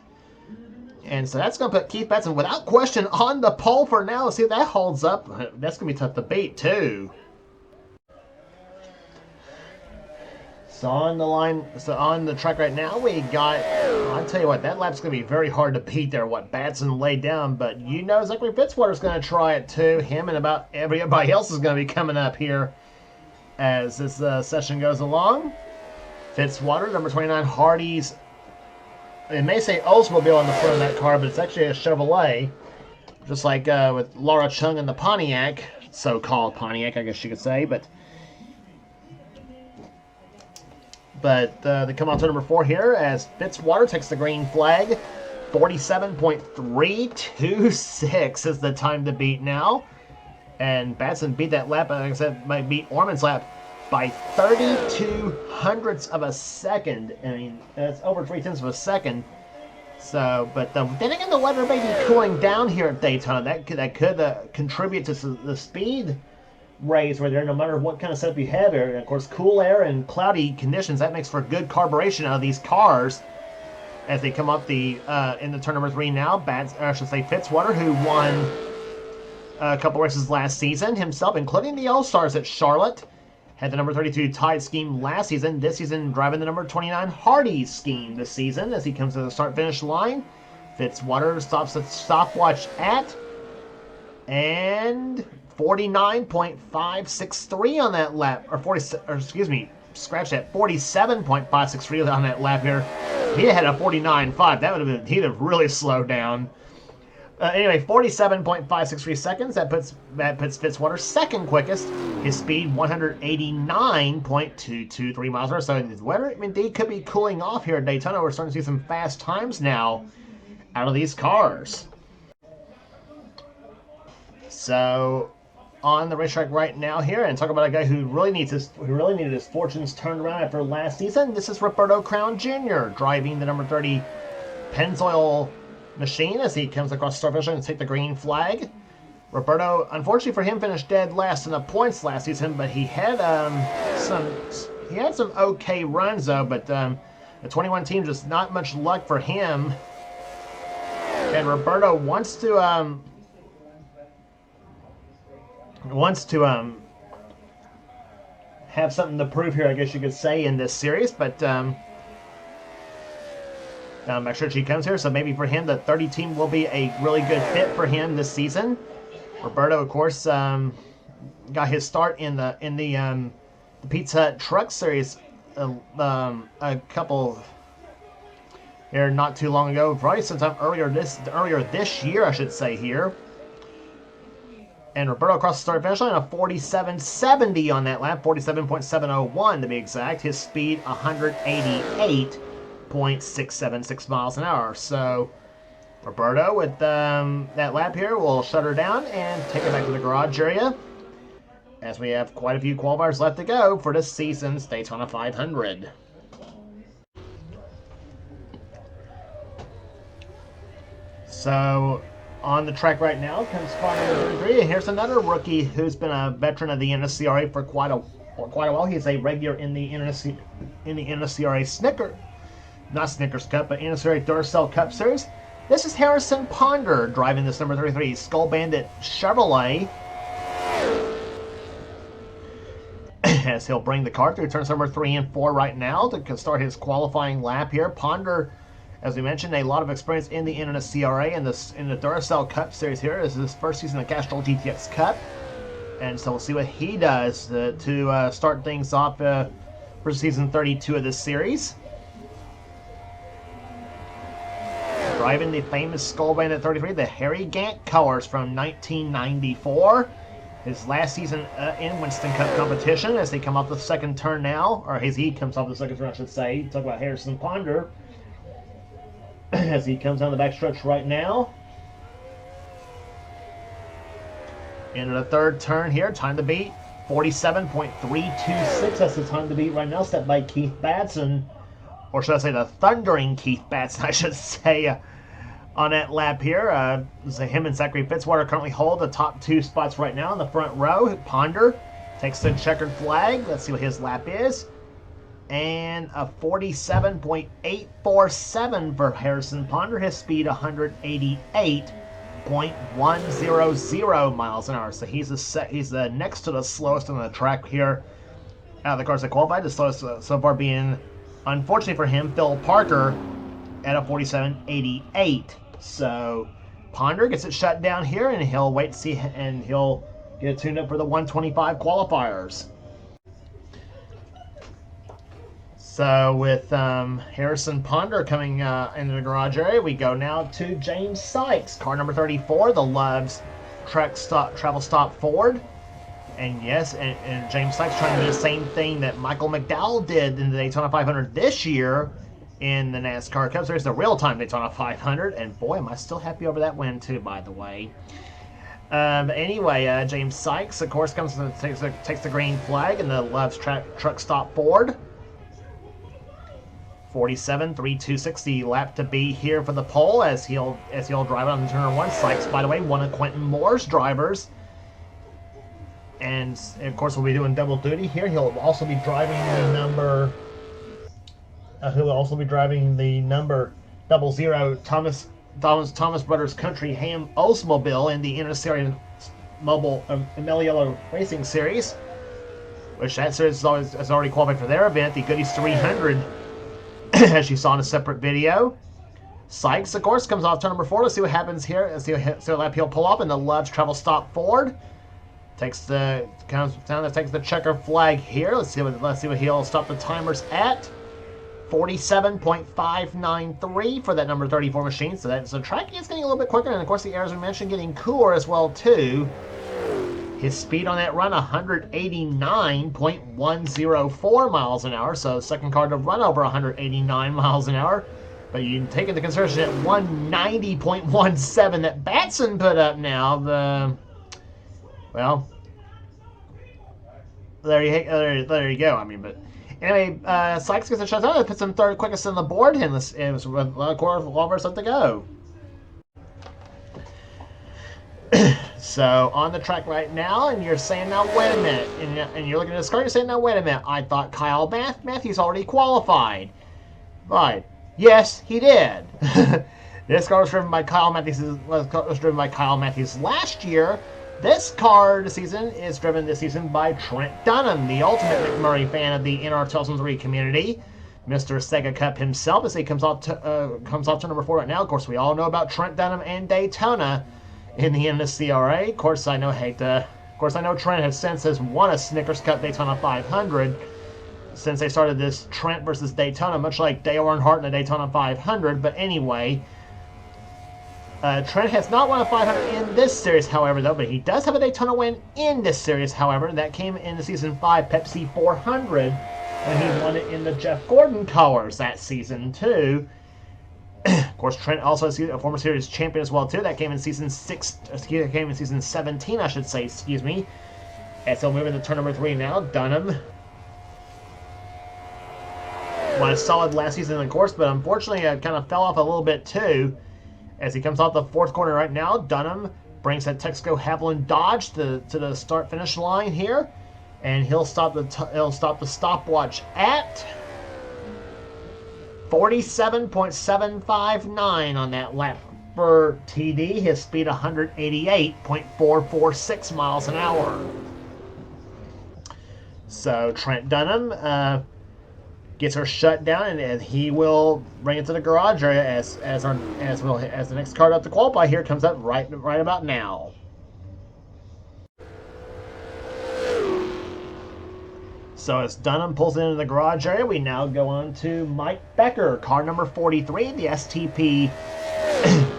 And so that's going to put Keith Batson, without question, on the pole for now. Let's see if that holds up. That's going to be tough to beat, too. So on the track right now, we got, I'll tell you what, that lap's going to be very hard to beat there, what Batson laid down. But you know Zachary Fitzwater's going to try it, too. Him and about everybody else is going to be coming up here as this session goes along. Fitzwater, number 29, Hardy's. It may say Oldsmobile on the front of that car, but it's actually a Chevrolet. Just like with Laura Chung and the Pontiac, so-called Pontiac, I guess you could say. But they come on to number 4 here as Fitzwater takes the green flag. 47.326 is the time to beat now. And Batson beat that lap, like I said, might beat Orman's lap by 32 hundredths of a second. I mean, that's over 3/10 of a second. So, but then again, the weather may be cooling down here at Daytona. That could contribute to the speed raise right there, no matter what kind of setup you have here. And of course, cool air and cloudy conditions, that makes for good carburation out of these cars as they come up in the turn number 3 now. Fitzwater, who won a couple races last season himself, including the All-Stars at Charlotte. Had the number 32 Tide scheme last season. This season, driving the number 29 Hardy scheme this season as he comes to the start-finish line. Fitzwater stops the stopwatch at and 49.563 on that lap, scratch that, 47.563 on that lap here. He had a 49.5. That would have been, he'd have really slowed down. Anyway, 47.563 seconds. That puts Fitzwater second quickest. His speed 189.223 miles per hour. So the weather indeed could be cooling off here at Daytona. We're starting to see some fast times now out of these cars. So on the racetrack right now here, and talk about a guy who really needed his fortunes turned around after last season. This is Roberto Crown Jr. driving the number 30 Pennzoil machine as he comes across the start finish line to take the green flag. Roberto, unfortunately for him, finished dead last in the points last season, but he had some okay runs though. But the 21 team, just not much luck for him. And Roberto wants to have something to prove here, I guess you could say, in this series, but make sure she comes here, so maybe for him the 30 team will be a really good fit for him this season. Roberto, of course, got his start in the Pizza Hut Truck Series a couple here not too long ago, probably sometime earlier this year, I should say here. And Roberto across the start finish line, a 47.70 on that lap, 47.701 to be exact. His speed 188.676 miles an hour. So Roberto with that lap here will shut her down and take it back to the garage area, as we have quite a few qualifiers left to go for this season's Daytona 500. So on the track right now comes car number 33, and here's another rookie who's been a veteran of the NNSCRA for quite a while. He's a regular in the NNSCRA Snickers Cup, but NNSCRA Duracell Cup Series. This is Harrison Ponder driving this number 33 Skull Bandit Chevrolet. As he'll bring the car through turns number 3 and 4 right now to start his qualifying lap here. Ponder, as we mentioned, a lot of experience in the NNSCRA and in the Duracell Cup Series here. This is his first season of Castrol GTX Cup. And so we'll see what he does to start things off for season 32 of this series. Driving the famous Skull Bandit 33, the Harry Gant colors from 1994. His last season in Winston Cup competition, as they come off the second turn now, or as he comes off the second turn, I should say. Talk about Harrison Ponder as he comes down the backstretch right now. Into the third turn here, time to beat 47.326. That's the time to beat right now, set by Keith Batson, or should I say the thundering Keith Batson, I should say. On that lap here, him and Zachary Fitzwater currently hold the top 2 spots right now in the front row. Ponder takes the checkered flag. Let's see what his lap is. And a 47.847 for Harrison Ponder. His speed 188.100 miles an hour. So he's the next to the slowest on the track here out of the cars that qualified. The slowest so far being, unfortunately for him, Phil Parker at a 47.88. So Ponder gets it shut down here, and he'll wait to see, and he'll get it tuned up for the 125 qualifiers. So with Harrison Ponder coming into the garage area, we go now to James Sykes, car number 34, the Love's Travel Stop Ford. And yes, and James Sykes trying to do the same thing that Michael McDowell did in the Daytona 500 this year in the NASCAR Cup Series, the real-time Daytona 500, and boy, am I still happy over that win too, by the way. But anyway, James Sykes, of course, comes and takes the green flag in the Love's Truck Stop Ford. 47.326, the lap to beat here for the pole as he'll drive on the turn 1. Sykes, by the way, one of Quentin Moore's drivers. And of course, we'll be doing double duty here. He'll also be driving the number. He'll also be driving the number 00 Thomas Brothers Country Ham Oldsmobile in the NNSCRA Mobile Yellow Racing Series, which that series has already qualified for their event, the Goodies 300, as you saw in a separate video. Sykes, of course, comes off turn number 4. Let's see what happens here. Let's see what lap he'll pull up in the Love's Travel Stop Ford. Comes down and takes the checker flag here. Let's see what he'll stop the timers at. 47.593 for that number 34 machine. So the track is getting a little bit quicker, and of course the air, as we mentioned, getting cooler as well too. His speed on that run 189.104 miles an hour. So second car to run over 189 miles an hour. But you can take into consideration that 190.17 that Batson put up now. Well, there you go. I mean, but anyway, Sykes gets a shut down. Puts him third quickest on the board. And it was a quarter of a to go. So on the track right now, and you're saying, now wait a minute, and you're looking at this car, you're saying, now wait a minute, I thought Kyle Matthews already qualified. Right? Yes, he did. This car was driven by Kyle Matthews. Last year. This car this season is driven this season by Trent Dunham, the ultimate McMurray fan of the NR 2003 community, Mr. Sega Cup himself, as he comes off to number 4 right now. Of course, we all know about Trent Dunham and Daytona in the NNSCRA. Of course, I know Trent has since won a Snickers Cup Daytona 500 since they started this Trent versus Daytona, much like Dale Earnhardt in the Daytona 500. But anyway. Trent has not won a 500 in this series, however, though, but he does have a Daytona win in this series, however. That came in the Season 5 Pepsi 400 when he won it in the Jeff Gordon colors that season, too. Of course, Trent also is a former series champion as well, too. That came in Season 17, I should say, excuse me. As he'll move into turn number 3 now. Dunham won a solid last season, of course, but unfortunately kind of fell off a little bit, too. As he comes off the 4th corner right now, Dunham brings that Texaco Haviland Dodge to the start-finish line here, and he'll stop the stopwatch at 47.759 on that lap for TD. His speed 188.446 miles an hour. So Trent Dunham gets her shut down, and he will bring it to the garage area as the next card up to qualify here comes up right about now. So as Dunham pulls into the garage area, we now go on to Mike Becker, car number 43, the STP.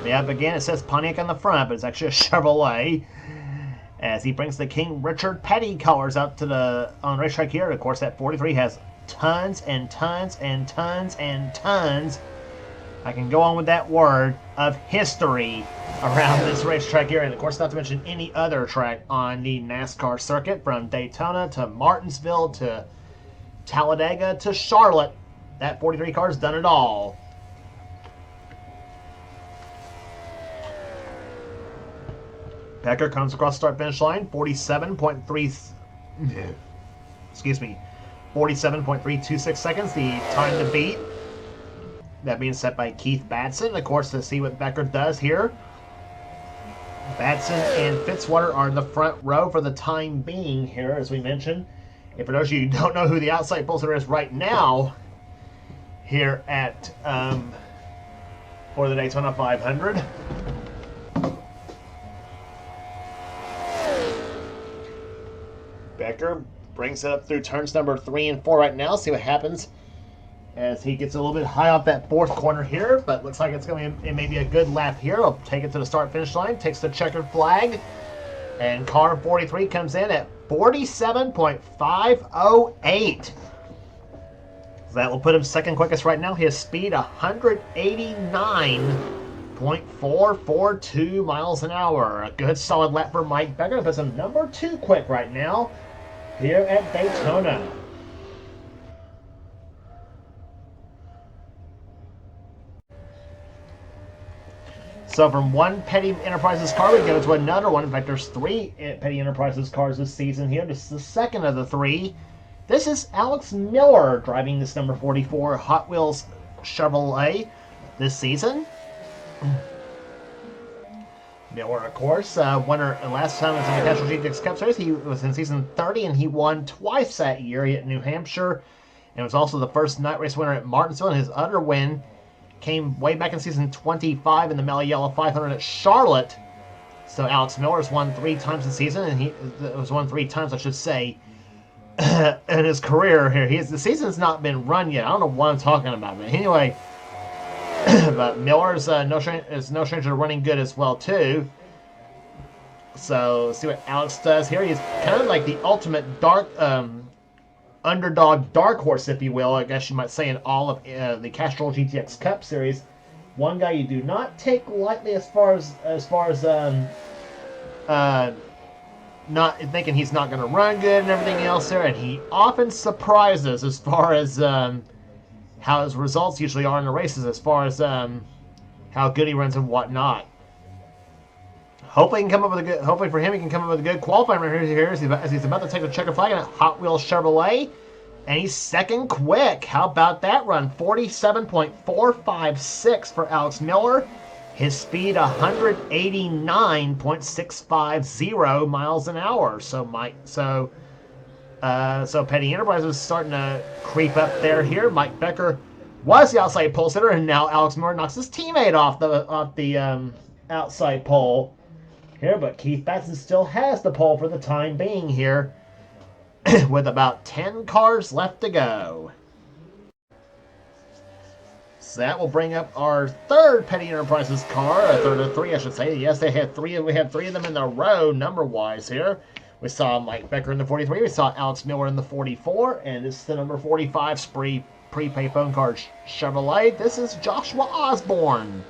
Yep, again it says Pontiac on the front, but it's actually a Chevrolet. As he brings the King Richard Petty colors up to the on racetrack here. Of course, that 43 has tons and tons and tons and tons, I can go on with that word, of history around this racetrack here. And of course, not to mention any other track on the NASCAR circuit, from Daytona to Martinsville to Talladega to Charlotte. That 43 car's done it all. Becker comes across the start finish line, 47.326 seconds, the time to beat. That being set by Keith Batson. Of course, to see what Becker does here, Batson and Fitzwater are in the front row for the time being here, as we mentioned. And for those of you who don't know who the outside pole sitter is right now here at for the Daytona 500. Becker brings it up through turns number 3 and 4 right now. See what happens as he gets a little bit high off that fourth corner here, but looks like it may be a good lap here. He'll take it to the start finish line, takes the checkered flag, and car 43 comes in at 47.508. So that will put him second quickest right now. His speed 189.442 miles an hour. A good solid lap for Mike Becker. Puts him number 2 quick right now here at Daytona. So from one Petty Enterprises car, we go to another one. In fact, there's 3 Petty Enterprises cars this season here. This is the second of the 3. This is Alex Miller driving this number 44 Hot Wheels Chevrolet this season. Miller, of course, winner last time was in the Castrol GTX Cup Series. He was in season 30, and he won twice that year. He at New Hampshire, and was also the first night race winner at Martinsville. And his other win came way back in season 25 in the Mellow Yellow 500 at Charlotte. So Alex Miller's won 3 times this season, and he was won 3 times, I should say, in his career here. The season's not been run yet. I don't know what I'm talking about, but anyway. But Miller's no stranger to running good as well too. So see what Alex does here. He's kind of like the ultimate underdog dark horse, if you will, I guess you might say, in all of the Castrol GTX Cup Series. One guy you do not take lightly as far as not thinking he's not going to run good and everything else there, and he often surprises as far as how his results usually are in the races, as far as how good he runs and whatnot. Hopefully for him, he can come up with a good qualifying record here as he's about to take the checker flag in a Hot Wheels Chevrolet, and he's second quick. How about that run? 47.456 for Alex Miller. His speed 189.650 miles an hour. So Petty Enterprise is starting to creep up there here. Mike Becker was the outside pole sitter, and now Alex Miller knocks his teammate off the outside pole here. But Keith Batson still has the pole for the time being here, with about 10 cars left to go. So that will bring up our third Petty Enterprises car, a third of 3, I should say. Yes, we had 3 of them in a row, number-wise here. We saw Mike Becker in the 43. We saw Alex Miller in the 44. And this is the number 45 prepaid phone card Chevrolet. This is Joshua Osborne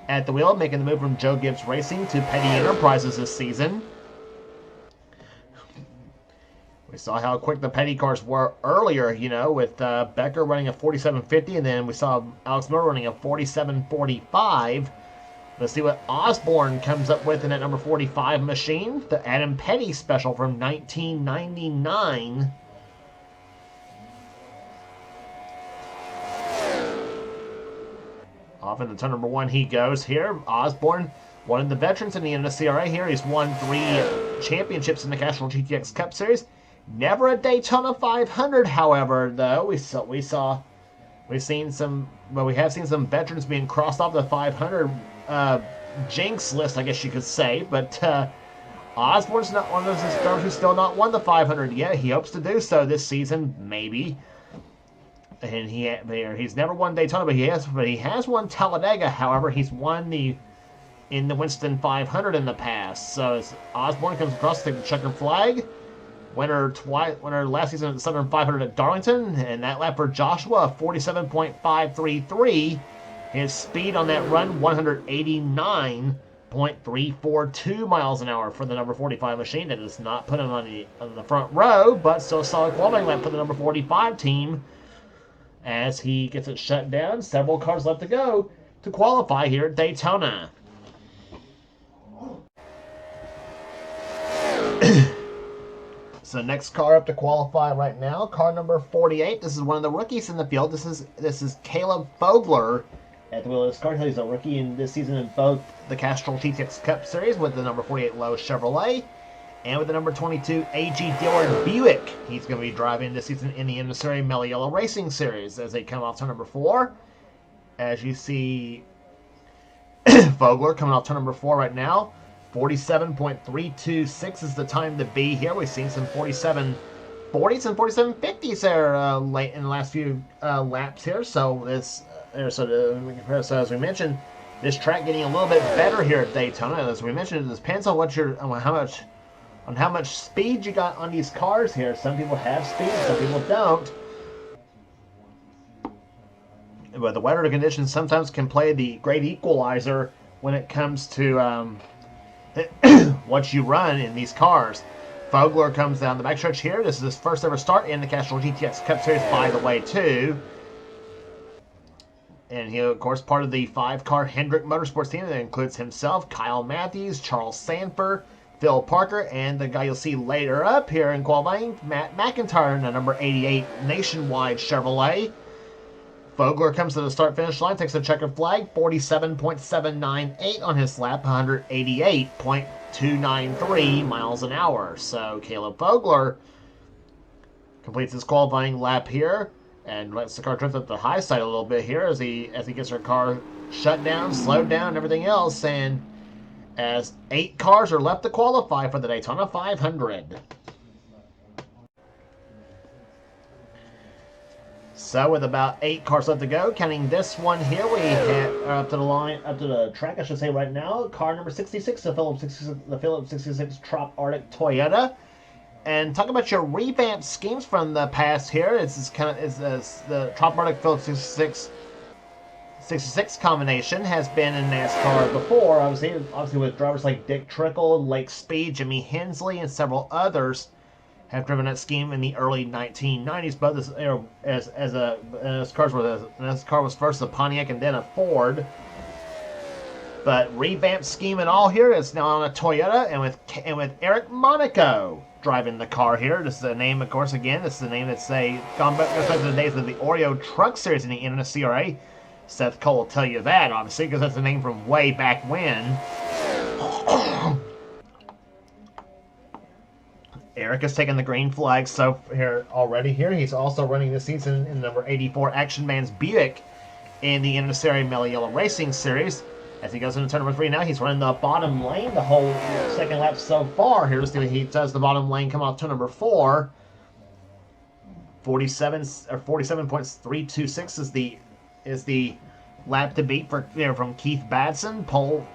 at the wheel, making the move from Joe Gibbs Racing to Petty Enterprises this season. We saw how quick the Petty cars were earlier, with Becker running a 47.50, and then we saw Alex Miller running a 47.45. Let's see what Osborne comes up with in that number 45 machine. The Adam Petty special from 1999. Off into turn number 1 he goes here. Osborne, one of the veterans in the NNSCRA here. He's won 3 championships in the Castrol GTX Cup Series. Never a Daytona 500, however, though. We have seen some veterans being crossed off the 500 jinx list, I guess you could say. But Osborne's not one of those drivers who's still not won the 500 yet. He hopes to do so this season, maybe. And he's never won Daytona, but he has won Talladega. However, he's won in the Winston 500 in the past. So as Osborne comes across to take the checkered flag, winner last season at the Southern 500 at Darlington, and that lap for Joshua 47.533. His speed on that run 189.342 miles an hour for the number 45 machine. That does not put him on the front row, but still a solid qualifying lap for the number 45 team. As he gets it shut down, several cars left to go to qualify here at Daytona. So next car up to qualify right now, car number 48. This is one of the rookies in the field. This is Caleb Fogler at the wheel of this car. He's a rookie in this season in both the Castrol GTX Cup Series with the number 48 Lowe's Chevrolet and with the number 22 AG Dillard Buick. He's going to be driving this season in the NNSCRA Mellow Yellow Racing Series as they come off turn number 4. As you see, Fogler coming off turn number 4 right now. 47.326 is the time to be here. We've seen some 47.40s and 47.50s there late in the last few laps here. So as we mentioned, this track getting a little bit better here at Daytona. As we mentioned, it depends on how much speed you got on these cars here. Some people have speed, some people don't. But the weather conditions sometimes can play the great equalizer when it comes to what you run in these cars. Fogler comes down the backstretch here. This is his first ever start in the Castrol GTX Cup Series, by the way, too. And he, of course, part of the 5-car Hendrick Motorsports team that includes himself, Kyle Matthews, Charles Sanford, Phil Parker, and the guy you'll see later up here in qualifying, Matt McIntyre, in the number 88 Nationwide Chevrolet. Fogler comes to the start-finish line, takes a checkered flag, 47.798 on his lap, 188.293 miles an hour. So Caleb Fogler completes his qualifying lap here and lets the car drift up the high side a little bit here as he gets her car shut down, slowed down, and everything else. And as 8 cars are left to qualify for the Daytona 500. So with about 8 cars left to go, counting this one here, we have up to the track, I should say right now, car number 66, the Phillips 66 Trop Arctic Toyota. And talk about your revamped schemes from the past here. It's the Trop Arctic Phillips 66 combination has been in NASCAR before, obviously with drivers like Dick Trickle, Lake Speed, Jimmy Hensley, and several others have driven that scheme in the early 1990s. But this car was first a Pontiac and then a Ford. But revamped scheme and all here is now on a Toyota, and with Eric Monaco driving the car here. This is the name, of course. Again, this is the name that's gone back to the days of the Oreo Truck Series in the NNSCRA. Seth Cole will tell you that, obviously, because that's the name from way back when. Eric has taken the green flag so here already. Here he's also running this season in the number 84 Action Man's Buick in the NNSCRA Mellow Yellow Racing Series. As he goes into turn number 3 now, he's running the bottom lane the whole second lap so far. Here he does the bottom lane come off turn number 4. 47.326 is the lap to beat from Keith Badson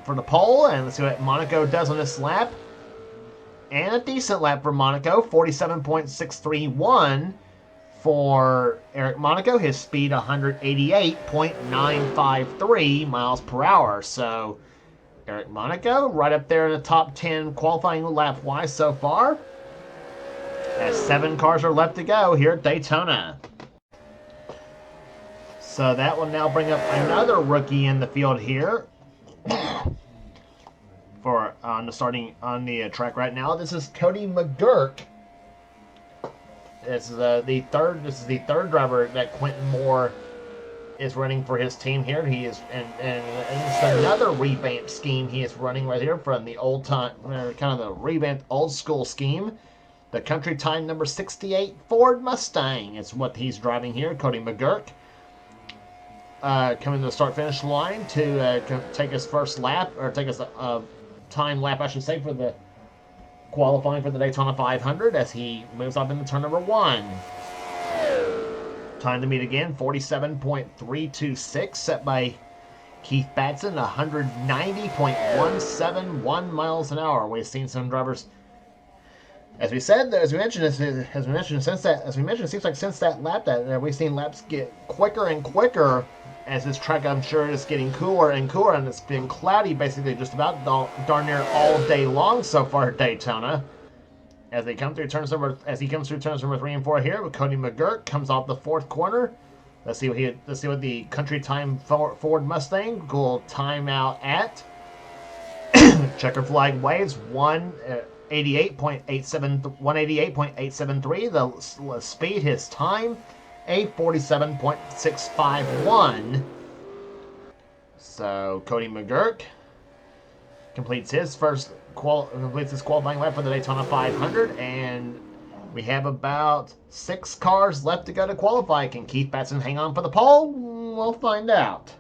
for the pole. And let's see what Monaco does on this lap. And a decent lap for Monaco, 47.631 for Eric Monaco. His speed 188.953 miles per hour. So Eric Monaco right up there in the top 10 qualifying lap wise so far. As 7 cars are left to go here at Daytona. So that will now bring up another rookie in the field here. On the track right now. This is Cody McGurk. This is the third driver that Quentin Moore is running for his team here. He is, and it's another revamped scheme he is running right here from the old time, kind of the revamped old school scheme. The Country Time number 68 Ford Mustang is what he's driving here. Cody McGurk coming to the start-finish line to take his first lap, or take his time lap, I should say, for the qualifying for the Daytona 500 as he moves up into turn number 1. Time to meet again, 47.326, set by Keith Batson, 190.171 miles an hour. We've seen some drivers, as we mentioned, it seems like since that lap that we've seen laps get quicker and quicker as this track, I'm sure, is getting cooler and cooler, and it's been cloudy basically just about darn near all day long so far at Daytona. As he comes through turns number 3 and 4 here, with Cody McGurk comes off the 4th corner. Let's see what the Country Time Ford Mustang will time out at. Checker flag waves 188.873. The speed, his time, a 47.651. So Cody McGurk completes his qualifying lap for the Daytona 500, and we have about 6 cars left to go to qualify. Can Keith Batson hang on for the pole? We'll find out.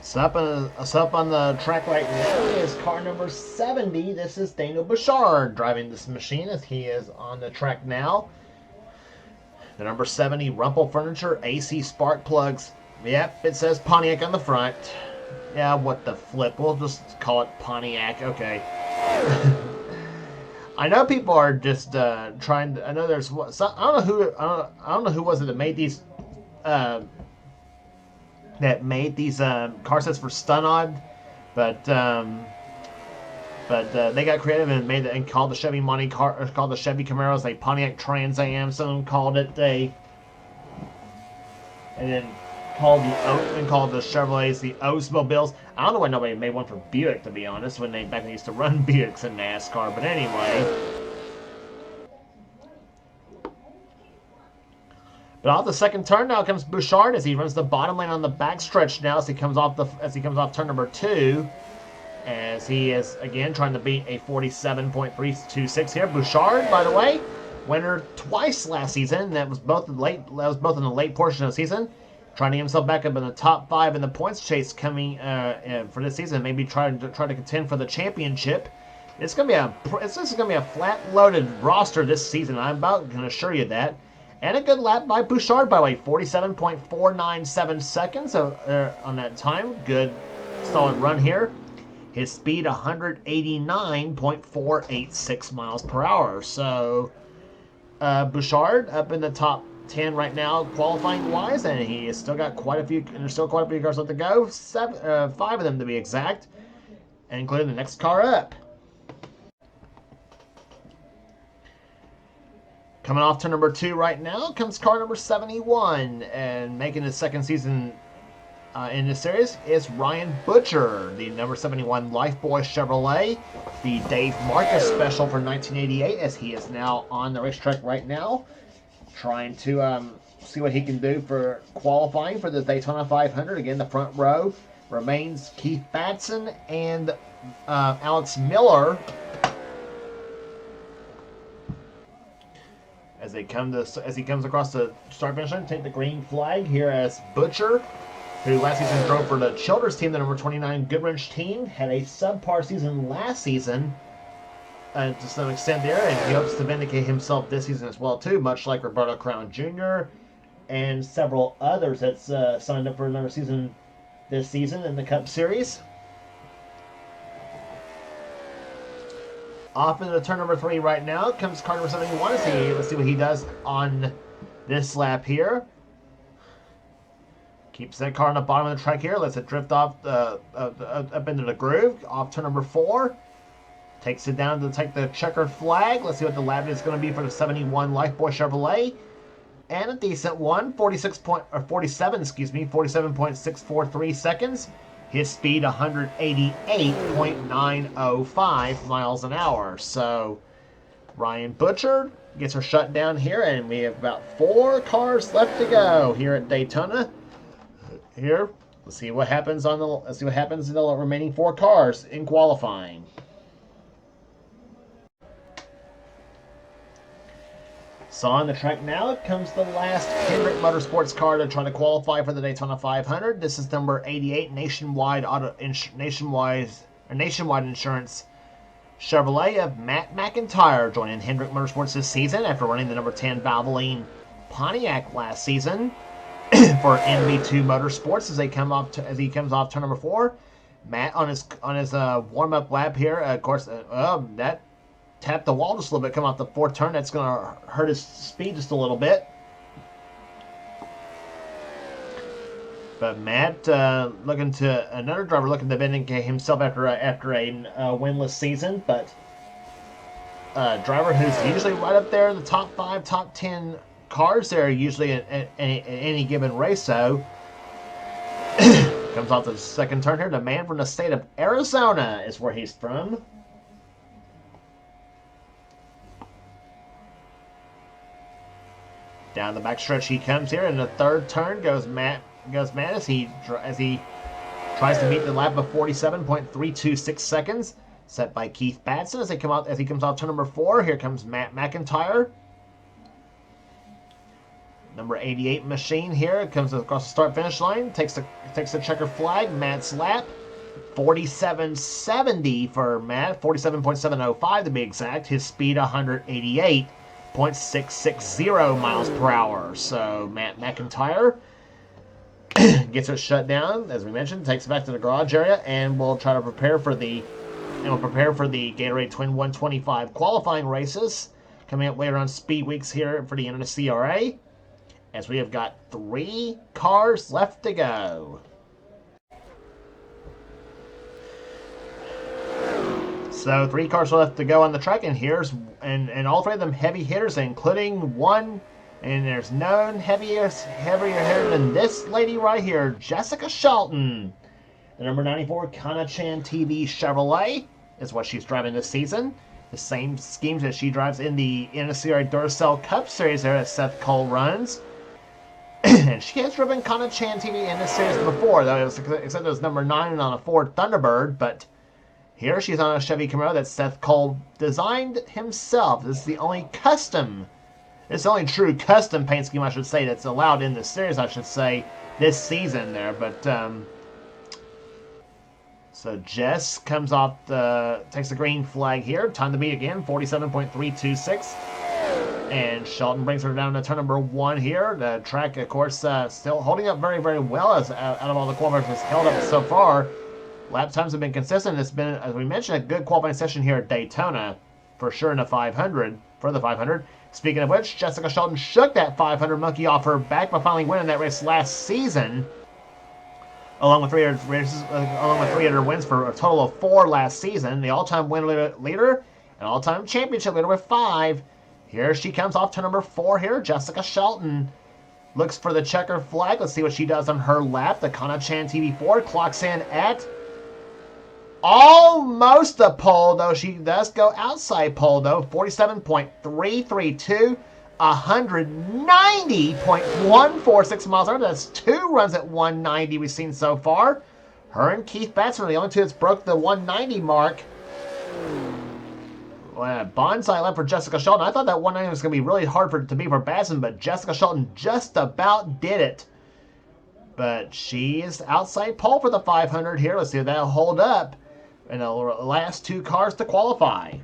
So up on the track right now is car number 70. This is Daniel Bouchard driving this machine as he is on the track now. The number 70 Rumpel Furniture AC spark plugs. Yep, it says Pontiac on the front. Yeah, what the flip? We'll just call it Pontiac. Okay. I know people are just trying to. I know there's. I don't know who was it that made these. Car sets for Stunod, but they got creative and called the Chevy called the Chevy Camaros a Pontiac Trans Am. Someone called it and then called the Chevrolets the Oldsmobiles. I don't know why nobody made one for Buick, to be honest, when they used to run Buicks in NASCAR. But anyway. But off the second turn now comes Bouchard as he runs the bottom lane on the backstretch now as he comes off turn number 2. As he is again trying to beat a 47.326 here. Bouchard, by the way, winner twice last season. That was both in the late portion of the season. Trying to get himself back up in the top 5 in the points chase coming for this season. Maybe try to contend for the championship. It's gonna be a flat loaded roster this season. I'm about gonna assure you that. And a good lap by Bouchard, by the way, 47.497 seconds on that time. Good, solid run here. His speed, 189.486 miles per hour. So, Bouchard up in the top 10 right now, qualifying wise, and he has still got quite a few. And there's still quite a few cars left to go. 5 of them to be exact, including the next car up. Coming off turn number 2 right now comes car number 71, and making his second season in this series is Ryan Butcher, the number 71 Lifebuoy Chevrolet, the Dave Marcus special for 1988, as he is now on the racetrack right now, trying to see what he can do for qualifying for the Daytona 500. Again, the front row remains Keith Batson and Alex Miller. As he comes across the start finish line, take the green flag here as Butcher, who last season drove for the Childers team, the number 29 Goodwrench team, had a subpar season last season to some extent there, and he hopes to vindicate himself this season as well too, much like Roberto Crown Jr. and several others that's signed up for another season this season in the Cup Series. Off into turn number 3 right now comes car number 71. Let's see what he does on this lap here. Keeps that car on the bottom of the track here. Lets it drift off up into the groove. Off turn number 4. Takes it down to take the checkered flag. Let's see what the lap is going to be for the 71 Lifebuoy Chevrolet. And a decent one, 47.643 seconds. His speed, 188.905 miles an hour. So, Ryan Butcher gets her shut down here, and we have about 4 cars left to go here at Daytona. Here, let's see what happens in the remaining 4 cars in qualifying. So on the track now comes the last Hendrick Motorsports car to try to qualify for the Daytona 500. This is number 88 Nationwide Insurance Chevrolet of Matt McIntyre, joining Hendrick Motorsports this season after running the number 10 Valvoline Pontiac last season for NV2 Motorsports as he comes off turn number 4. Matt on his warm-up lap here, of course, that tapped the wall just a little bit, come off the 4th turn. That's going to hurt his speed just a little bit. But Matt, another driver looking to vindicate himself after a winless season, but a driver who's usually right up there in the top 5, top 10 cars there, usually in any given race. So comes off the 2nd turn here. The man from the state of Arizona is where he's from. Down the backstretch he comes here. In the 3rd turn goes Matt as he tries to meet the lap of 47.326 seconds set by Keith Batson as he comes off turn number 4. Here comes Matt McIntyre. Number 88 machine here comes across the start-finish line, takes the checker flag. Matt's lap 47.70 for Matt, 47.705 to be exact. His speed 188.660 miles per hour. So Matt McIntyre gets it shut down, as we mentioned, takes it back to the garage area, and we'll try to prepare for the Gatorade Twin 125 qualifying races coming up later on Speed Weeks here for the NNSCRA, as we have got 3 cars left to go. So 3 cars left to go on the track, and all 3 of them heavy hitters, including one. And there's none heavier hitter than this lady right here, Jessica Shelton. The number 94 Kana-chan TV Chevrolet is what she's driving this season. The same schemes that she drives in the NNSCRA Duracell Cup Series there that Seth Cole runs. And she has driven Kana-chan TV in this series before, though, except it was number 9 on a Ford Thunderbird. But here she's on a Chevy Camaro that Seth Cole designed himself. This is the only true custom paint scheme, I should say, that's allowed in this series, I should say, this season there. But, so Jess comes off takes the green flag here. Time to beat again, 47.326. And Shelton brings her down to turn number 1 here. The track, of course, still holding up very, very well out of all the qualifiers has held up so far. Lap times have been consistent. It's been, as we mentioned, a good qualifying session here at Daytona, for sure, in the 500, for the 500. Speaking of which, Jessica Shelton shook that 500 monkey off her back by finally winning that race last season, along with 300 wins for a total of 4 last season. The all-time win leader and all-time championship leader with 5. Here she comes off to number 4 here. Jessica Shelton looks for the checker flag. Let's see what she does on her lap. The Kana-chan TV Ford clocks in at almost a pole, though. She does go outside pole, though. 47.332, 190.146 miles per hour. That's 2 runs at 190 we've seen so far. Her and Keith Batson are the only 2 that's broke the 190 mark. Bonsai lap for Jessica Shelton. I thought that 190 was going to be really hard to beat for Batson, but Jessica Shelton just about did it. But she is outside pole for the 500 here. Let's see if that'll hold up in the last 2 cars to qualify.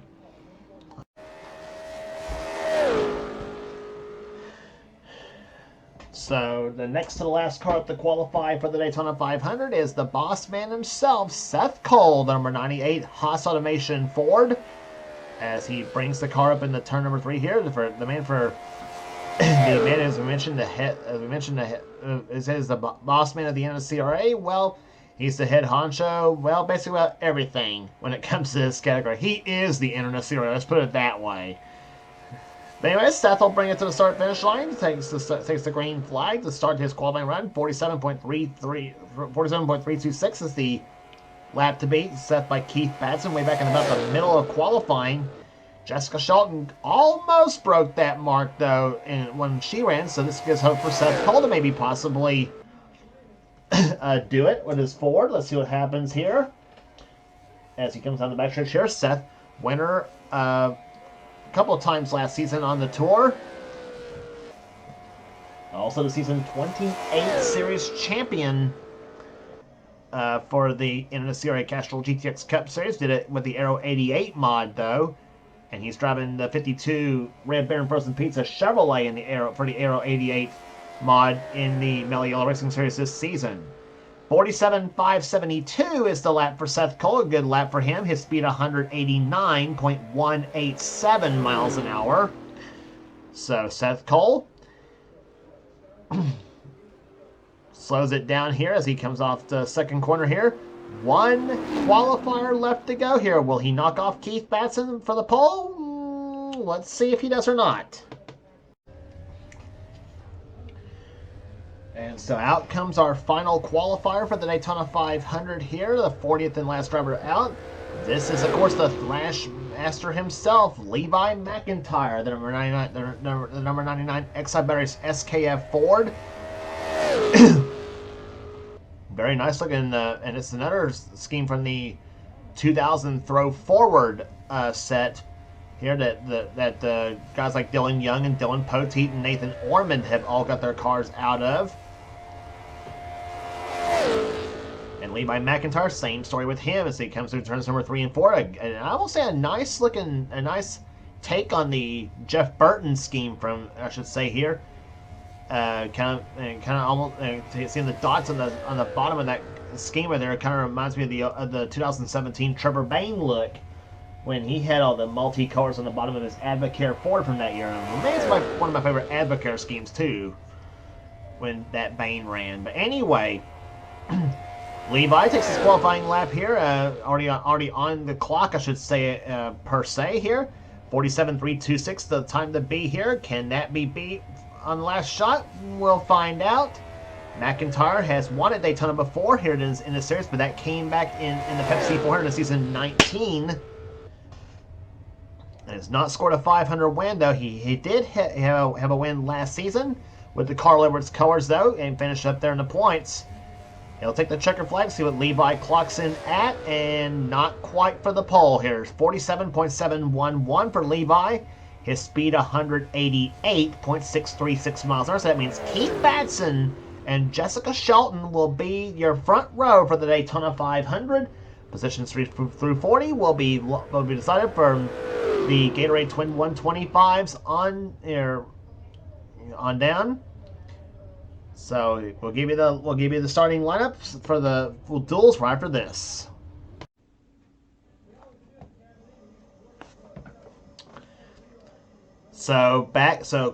So the next to the last car up to qualify for the Daytona 500 is the boss man himself, Seth Cole, the number 98 Haas Automation Ford, as he brings the car up into turn number 3 here. As we mentioned, is the boss man of the NNSCRA. Well, he's the head honcho. Well, basically about everything when it comes to this category. He is the NNSCRA. Let's put it that way. But anyway, Seth will bring it to the start-finish line. Takes the green flag to start his qualifying run. 47.326 is the lap to beat. Set by Keith Batson way back in about the middle of qualifying. Jessica Shelton almost broke that mark, though, when she ran, so this gives hope for Seth Cole to maybe possibly do it with his Ford. Let's see what happens here as he comes down the backstretch here. Seth, winner a couple of times last season on the tour. Also the season 28 Series champion for the NNSCRA Castrol GTX Cup Series. Did it with the Aero 88 mod, though. And he's driving the 52 Red Baron Frozen Pizza Chevrolet in the Aero 88 mod in the Mellow Yellow Racing Series this season. 47.572 is the lap for Seth Cole. A good lap for him. His speed 189.187 miles an hour. So Seth Cole slows it down here as he comes off the second corner here. One qualifier left to go here. Will he knock off Keith Batson for the pole? Let's see if he does or not. And so out comes our final qualifier for the Daytona 500 here, the 40th and last driver out. This is, of course, the Thrash Master himself, Levi McIntyre, the number 99 XI Batteries SKF Ford. Very nice looking, and it's another scheme from the 2000 Throw Forward set here that guys like Dylan Young and Dylan Poteet and Nathan Ormond have all got their cars out of. And Levi McIntyre, same story with him as he comes through turns number 3 and 4. And I will say a nice take on the Jeff Burton scheme from, I should say here. Kind of almost seeing the dots on the bottom of that schema there. It kind of reminds me of the 2017 Trevor Bayne look when he had all the multi-colors on the bottom of his Advocare Ford from that year. And it's one of my favorite Advocare schemes too, when that Bayne ran. But anyway, Levi takes his qualifying lap here, already on the clock, I should say, per se here. 47.326, the time to be here. Can that be beat on the last shot? We'll find out. McIntyre has won at Daytona before here in the series, but that came back in the Pepsi 400 in season 19. And has not scored a 500 win, though. He did have a win last season with the Carl Edwards colors, though, and finished up there in the points. He'll take the checker flag, see what Levi clocks in at, and not quite for the pole here. 47.711 for Levi. His speed 188.636 miles an hour. So that means Keith Batson and Jessica Shelton will be your front row for the Daytona 500. Positions 3 through 40 will be decided for the Gatorade Twin 125s on down. So we'll give you the starting lineups for the duels right after this. So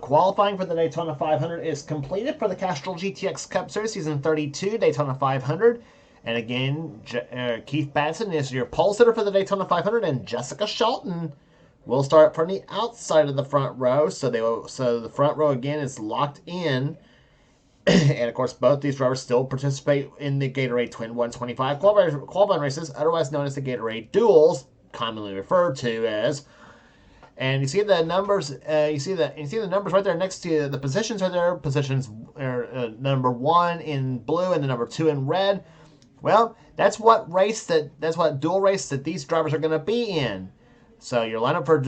qualifying for the Daytona 500 is completed for the Castrol GTX Cup Series Season 32 Daytona 500. And again, Keith Batson is your pole sitter for the Daytona 500, and Jessica Shelton will start from the outside of the front row. So the front row again is locked in. And of course, both these drivers still participate in the Gatorade Twin 125 qualifying races, otherwise known as the Gatorade Duels, commonly referred to as. And you see the numbers. You see the numbers right there next to the positions right there. Positions are number 1 in blue and the number 2 in red. Well, that's what dual race that these drivers are going to be in. So your lineup for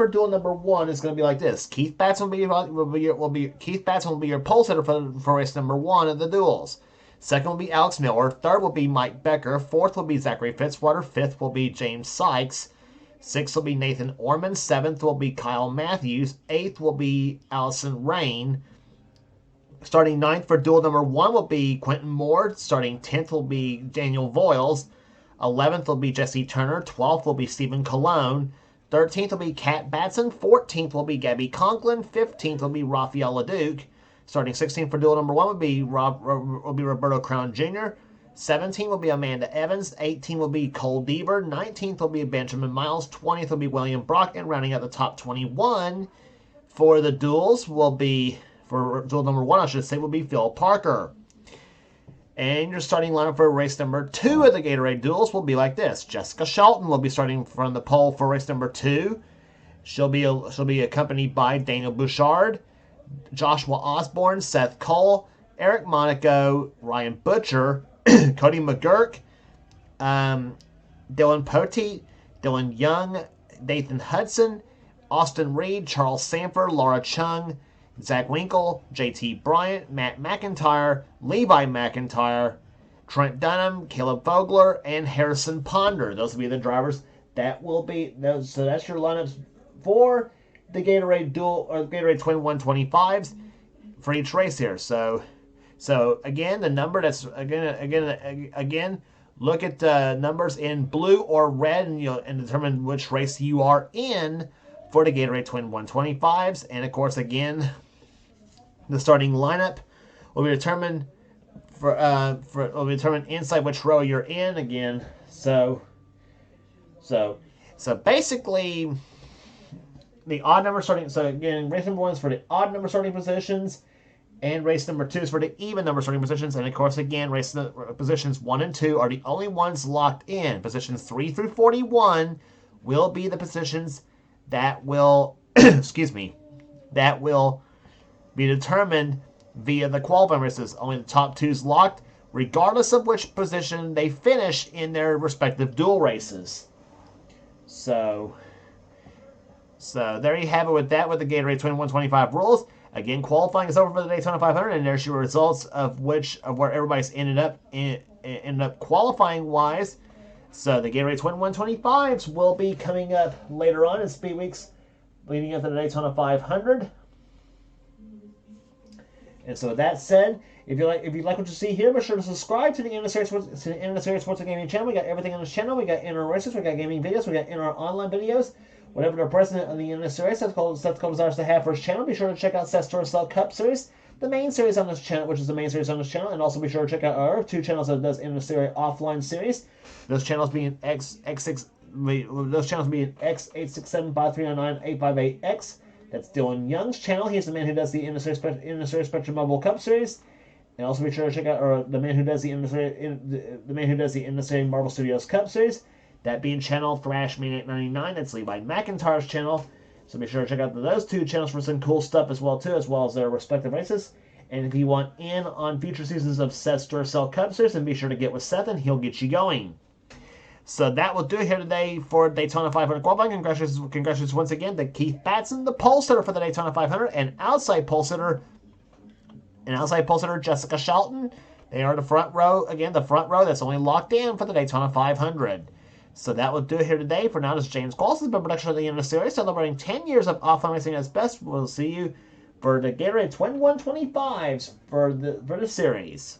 duel number 1 is going to be like this. Keith Batson will be your pole sitter for race number 1 of the duels. Second will be Alex Miller. Third will be Mike Becker. Fourth will be Zachary Fitzwater. Fifth will be James Sykes. Sixth will be Nathan Ormond. Seventh will be Kyle Matthews. Eighth will be Allison Rain. Starting 9th for duel number 1 will be Quentin Moore. Starting 10th will be Daniel Voiles. 11th will be Jesse Turner. 12th will be Stephen Colon. 13th will be Kat Batson. 14th will be Gabby Conklin. 15th will be Rafael LeDuc. Starting 16th for duel number 1 will be Roberto Crown Jr. 17th will be Amanda Evans. 18th will be Cole Deaver. 19th will be Benjamin Miles. 20th will be William Brock. And rounding out the top 21 for the duels will be, for duel number 1, I should say, will be Phil Parker. And your starting lineup for race number 2 of the Gatorade Duels will be like this. Jessica Shelton will be starting from the pole for race number 2. She'll be accompanied by Daniel Bouchard, Joshua Osborne, Seth Cole, Eric Monaco, Ryan Butcher, Cody McGurk, Dylan Poteet, Dylan Young, Nathan Hudson, Austin Reed, Charles Sanford, Laura Chung, Zach Winkle, JT Bryant, Matt McIntyre, Levi McIntyre, Trent Dunham, Caleb Vogler, and Harrison Ponder. Those will be the drivers. That will be those. So that's your lineups for the Gatorade Dual or Gatorade Twin 125s for each race here. So again, the number that's again. Look at the numbers in blue or red, and determine which race you are in for the Gatorade Twin 125s. And of course, again, the starting lineup will be determined will be determined inside which row you're in. Again, so basically, the odd number starting. So again, race number 1 is for the odd number starting positions. And race number 2 is for the even number starting positions. And of course, again, positions 1 and 2 are the only ones locked in. Positions 3 through 41 will be the positions that will, that will be determined via the qualifying races. Only the top 2's locked, regardless of which position they finish in their respective dual races. So there you have it with that, with the Gatorade Twin 125 rules. Again, qualifying is over for the Daytona 500, and there's your results of where everybody's ended up qualifying wise. So the Gatorade Twin 125s will be coming up later on in speed weeks leading up to the Daytona 500. And so with that said, if you like what you see here, be sure to subscribe to the NNSCRA Sports and Gaming channel. We got everything on this channel. We got in-our races, we got gaming videos, we got in-our online videos. Whatever the president of the NNSCRA Seth Cole desires to have for his channel, be sure to check out Seth's Duracell Cup Series, the main series on this channel, which is the main series on this channel, and also be sure to check out our 2 channels that does NNSCRA offline series. Those channels being X86753998588X. That's Dylan Young's channel. He's the man who does the NNSCRA Spectrum Mobile Cup Series. And also be sure to check out the man who does the NNSCRA Marvel Studios Cup Series. That being channel ThrashMan899, that's Levi McIntyre's channel. So be sure to check out those 2 channels for some cool stuff as well as their respective races. And if you want in on future seasons of Seth's Duracell Cup Series, then be sure to get with Seth and he'll get you going. So that will do it here today for Daytona 500 qualifying. Congratulations once again to Keith Batson, the pole sitter for the Daytona 500, and outside pole sitter Jessica Shelton. They are the front row. Again, the front row that's only locked in for the Daytona 500. So that will do it here today. For now, this is James Qualls. This has been a production of the NNSCRA, celebrating 10 years of offline racing at its best. We'll see you for the Gatorade Twin 125s for the series.